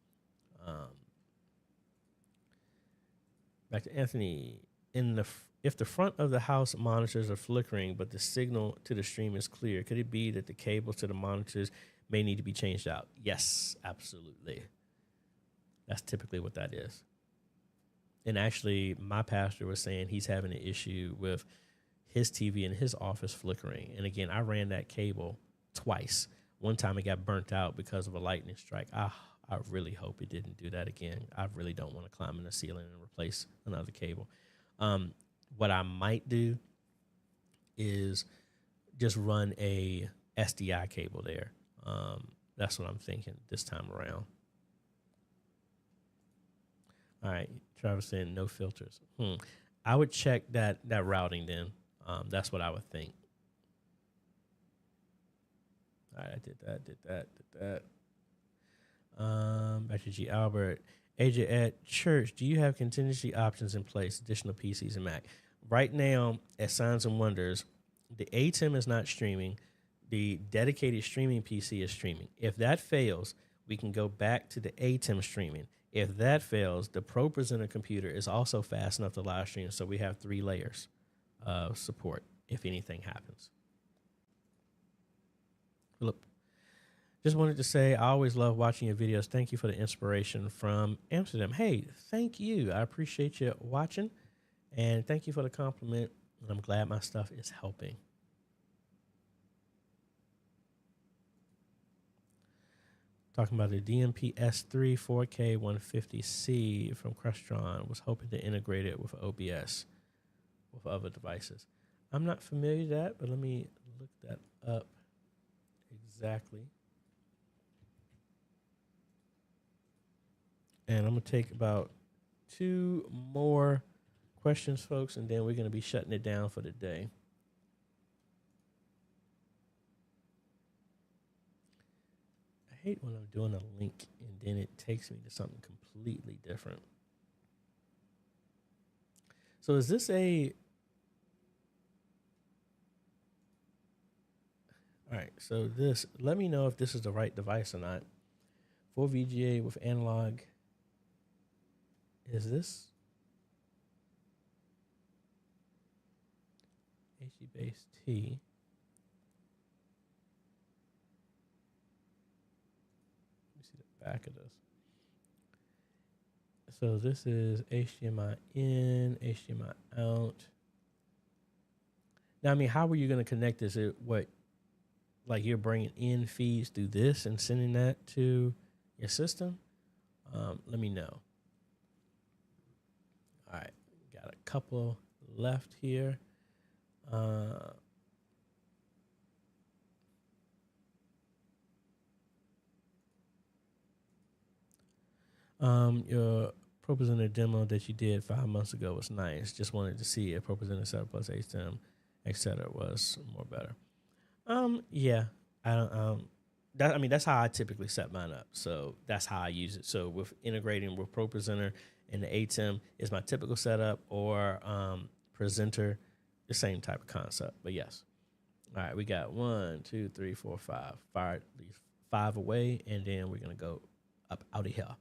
Back to Anthony. If the front of the house monitors are flickering, but the signal to the stream is clear, could it be that the cables to the monitors may need to be changed out? Yes, absolutely. That's typically what that is. And actually, my pastor was saying he's having an issue with his TV in his office flickering. And again, I ran that cable twice. One time it got burnt out because of a lightning strike. I really hope it didn't do that again. I really don't want to climb in the ceiling and replace another cable. What I might do is just run a SDI cable there. That's what I'm thinking this time around. All right, Travis saying no filters. I would check that routing then. That's what I would think. All right, I did that. Back to G. Albert. AJ, at church, do you have contingency options in place, additional PCs and Mac? Right now, at Signs and Wonders, the ATEM is not streaming. The dedicated streaming PC is streaming. If that fails, we can go back to the ATEM streaming. If that fails, the Pro Presenter computer is also fast enough to live stream, so we have 3 layers of support if anything happens. Philip, just wanted to say I always love watching your videos. Thank you for the inspiration from Amsterdam. Hey, thank you. I appreciate you watching, and thank you for the compliment. And I'm glad my stuff is helping. Talking about the DMP S3 4K 150C from Crestron. Was hoping to integrate it with OBS with other devices. I'm not familiar with that, but let me look that up exactly. And I'm going to take about 2 more questions, folks, and then we're going to be shutting it down for the day. I hate when I'm doing a link and then it takes me to something completely different. So is this a... All right, so this, let me know if this is the right device or not. 4 VGA with analog. Is this HD base T? Let me see the back of this. So this is HDMI in, HDMI out. Now, I mean, how are you going to connect this? Like you're bringing in feeds through this and sending that to your system? Let me know. All right, got a couple left here. Your ProPresenter demo that you did 5 months ago was nice. Just wanted to see if ProPresenter 7 plus HTML, etc. was more better. Yeah, I don't. that's how I typically set mine up. So that's how I use it. So with integrating with ProPresenter and the ATEM is my typical setup, or Presenter, the same type of concept. But yes. All right, we got 1, 2, 3, 4, 5. Fire these 5 away, and then we're gonna go up out of here.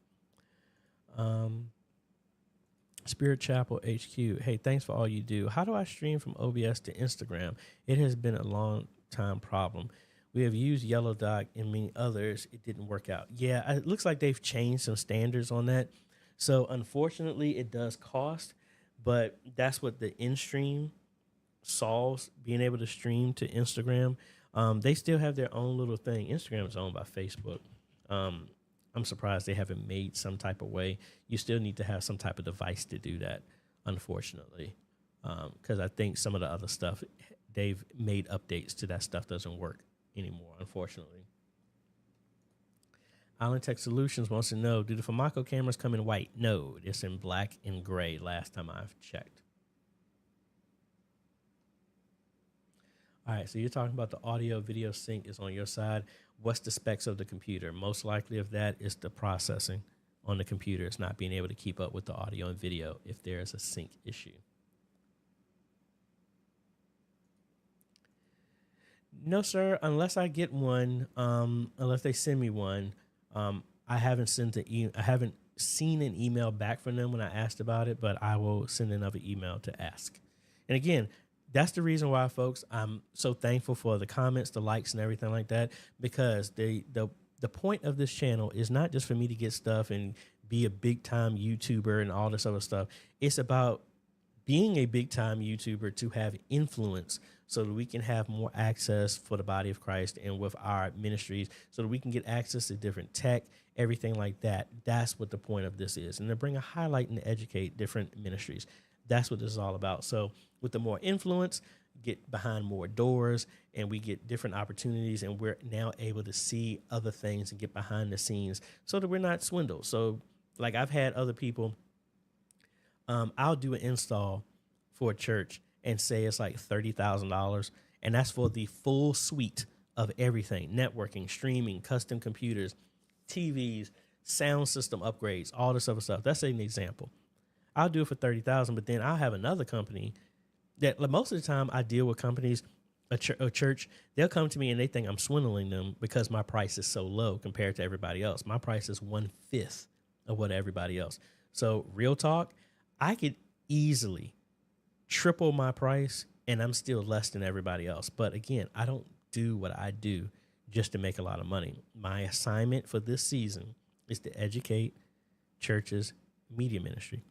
Spirit Chapel HQ. Hey, thanks for all you do. How do I stream from OBS to Instagram? It has been a long time problem. We have used Yellow Dot and many others. It didn't work out. Yeah, it looks like they've changed some standards on that. So unfortunately, it does cost, but that's what the in-stream solves, being able to stream to Instagram. They still have their own little thing. Instagram is owned by Facebook. I'm surprised they haven't made some type of way. You still need to have some type of device to do that, unfortunately, because I think some of the other stuff, they've made updates to that stuff doesn't work anymore, unfortunately. Island Tech Solutions wants to know, do the Famaco cameras come in white? No, it's in black and gray last time I've checked. All right, so you're talking about the audio video sync is on your side. What's the specs of the computer? Most likely of that is the processing on the computer. It's not being able to keep up with the audio and video if there is a sync issue. No, sir, unless I get one, unless they send me one, I haven't I haven't seen an email back from them when I asked about it, but I will send another email to ask. And again, that's the reason why, folks, I'm so thankful for the comments, the likes, and everything like that, because the point of this channel is not just for me to get stuff and be a big-time YouTuber and all this other stuff. It's about being a big-time YouTuber to have influence so that we can have more access for the body of Christ and with our ministries so that we can get access to different tech, everything like that. That's what the point of this is, and to bring a highlight and educate different ministries. That's what this is all about. So with the more influence, get behind more doors, and we get different opportunities, and we're now able to see other things and get behind the scenes so that we're not swindled. So like I've had other people, I'll do an install for a church and say it's like $30,000, and that's for the full suite of everything: networking, streaming, custom computers, TVs, sound system upgrades, all this other stuff. That's an example. I'll do it for $30,000, but then I'll have another company that, like, most of the time I deal with companies, a church, they'll come to me and they think I'm swindling them because my price is so low compared to everybody else. My price is 1/5 of what everybody else. So real talk, I could easily triple my price and I'm still less than everybody else. But again, I don't do what I do just to make a lot of money. My assignment for this season is to educate churches, media ministry.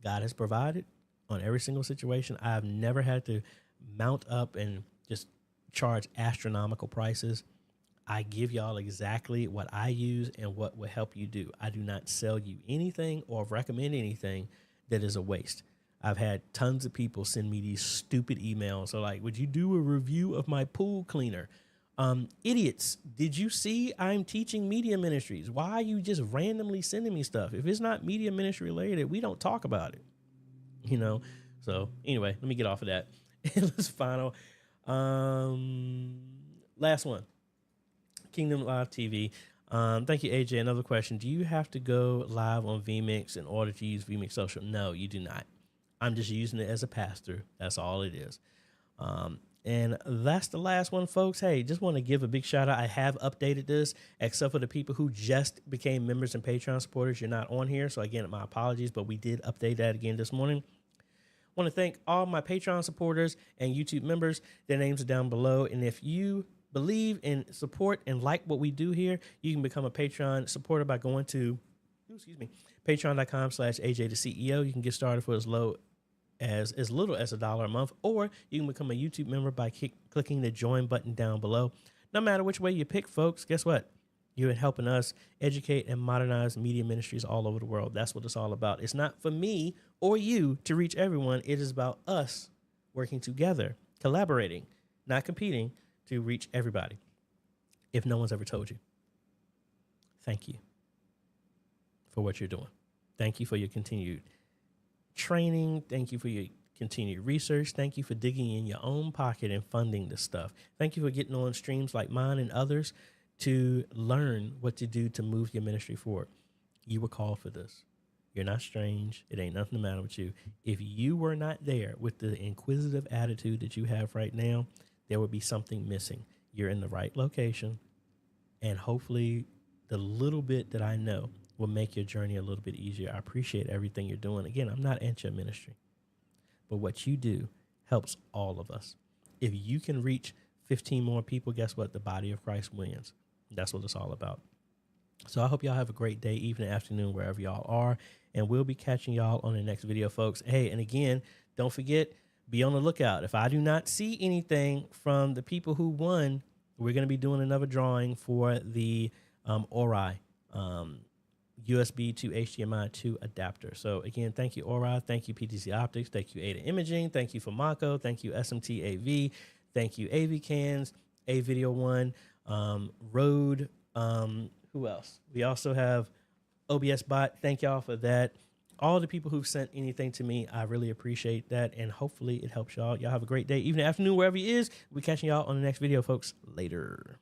God has provided on every single situation. I've never had to mount up and just charge astronomical prices. I give y'all exactly what I use and what will help you do. I do not sell you anything or recommend anything that is a waste. I've had tons of people send me these stupid emails. So like, would you do a review of my pool cleaner? Idiots, did you see I'm teaching media ministries? Why are you just randomly sending me stuff? If it's not media ministry related, we don't talk about it, you know? So anyway, let me get off of that. Let's final. Last one, Kingdom Live TV. Thank you, AJ. Another question. Do you have to go live on vMix in order to use vMix Social? No, you do not. I'm just using it as a pass-through. That's all it is. And that's the last one, folks. Hey, just want to give a big shout out. I have updated this, except for the people who just became members and Patreon supporters. You're not on here. So again, my apologies, but we did update that again this morning. Want to thank all my Patreon supporters and YouTube members. Their names are down below. And if you believe in support and like what we do here, you can become a Patreon supporter by going to, patreon.com/AJaytheCEO. You can get started for as little as $1 a month, or you can become a YouTube member by clicking the join button down below. No matter which way you pick, folks, guess what? You're helping us educate and modernize media ministries all over the world. That's what it's all about. It's not for me or you to reach everyone. It is about us working together, collaborating, not competing, to reach everybody. If no one's ever told you, thank you for what you're doing. Thank you for your continued training. Thank you for your continued research. Thank you for digging in your own pocket and funding this stuff. Thank you for getting on streams like mine and others to learn what to do to move your ministry forward. You were called for this. You're not strange. It ain't nothing the matter with you. If you were not there with the inquisitive attitude that you have right now, there would be something missing. You're in the right location, and hopefully the little bit that I know will make your journey a little bit easier. I appreciate everything you're doing. Again, I'm not anti-ministry, but what you do helps all of us. If you can reach 15 more people, guess what? The body of Christ wins. That's what it's all about. So I hope y'all have a great day, evening, afternoon, wherever y'all are. And we'll be catching y'all on the next video, folks. Hey, and again, don't forget, be on the lookout. If I do not see anything from the people who won, we're going to be doing another drawing for the Ori USB to HDMI 2 adapter. So again, thank you, Ori. Thank you, PTC Optics. Thank you, Ada Imaging. Thank you, Mako. Thank you, SMT AV. Thank you, AV Cans, A Video One, Rode. Who else? We also have OBS Bot. Thank y'all for that. All the people who've sent anything to me, I really appreciate that. And hopefully it helps y'all. Y'all have a great day, evening, afternoon, wherever it is. We'll be catching y'all on the next video, folks. Later.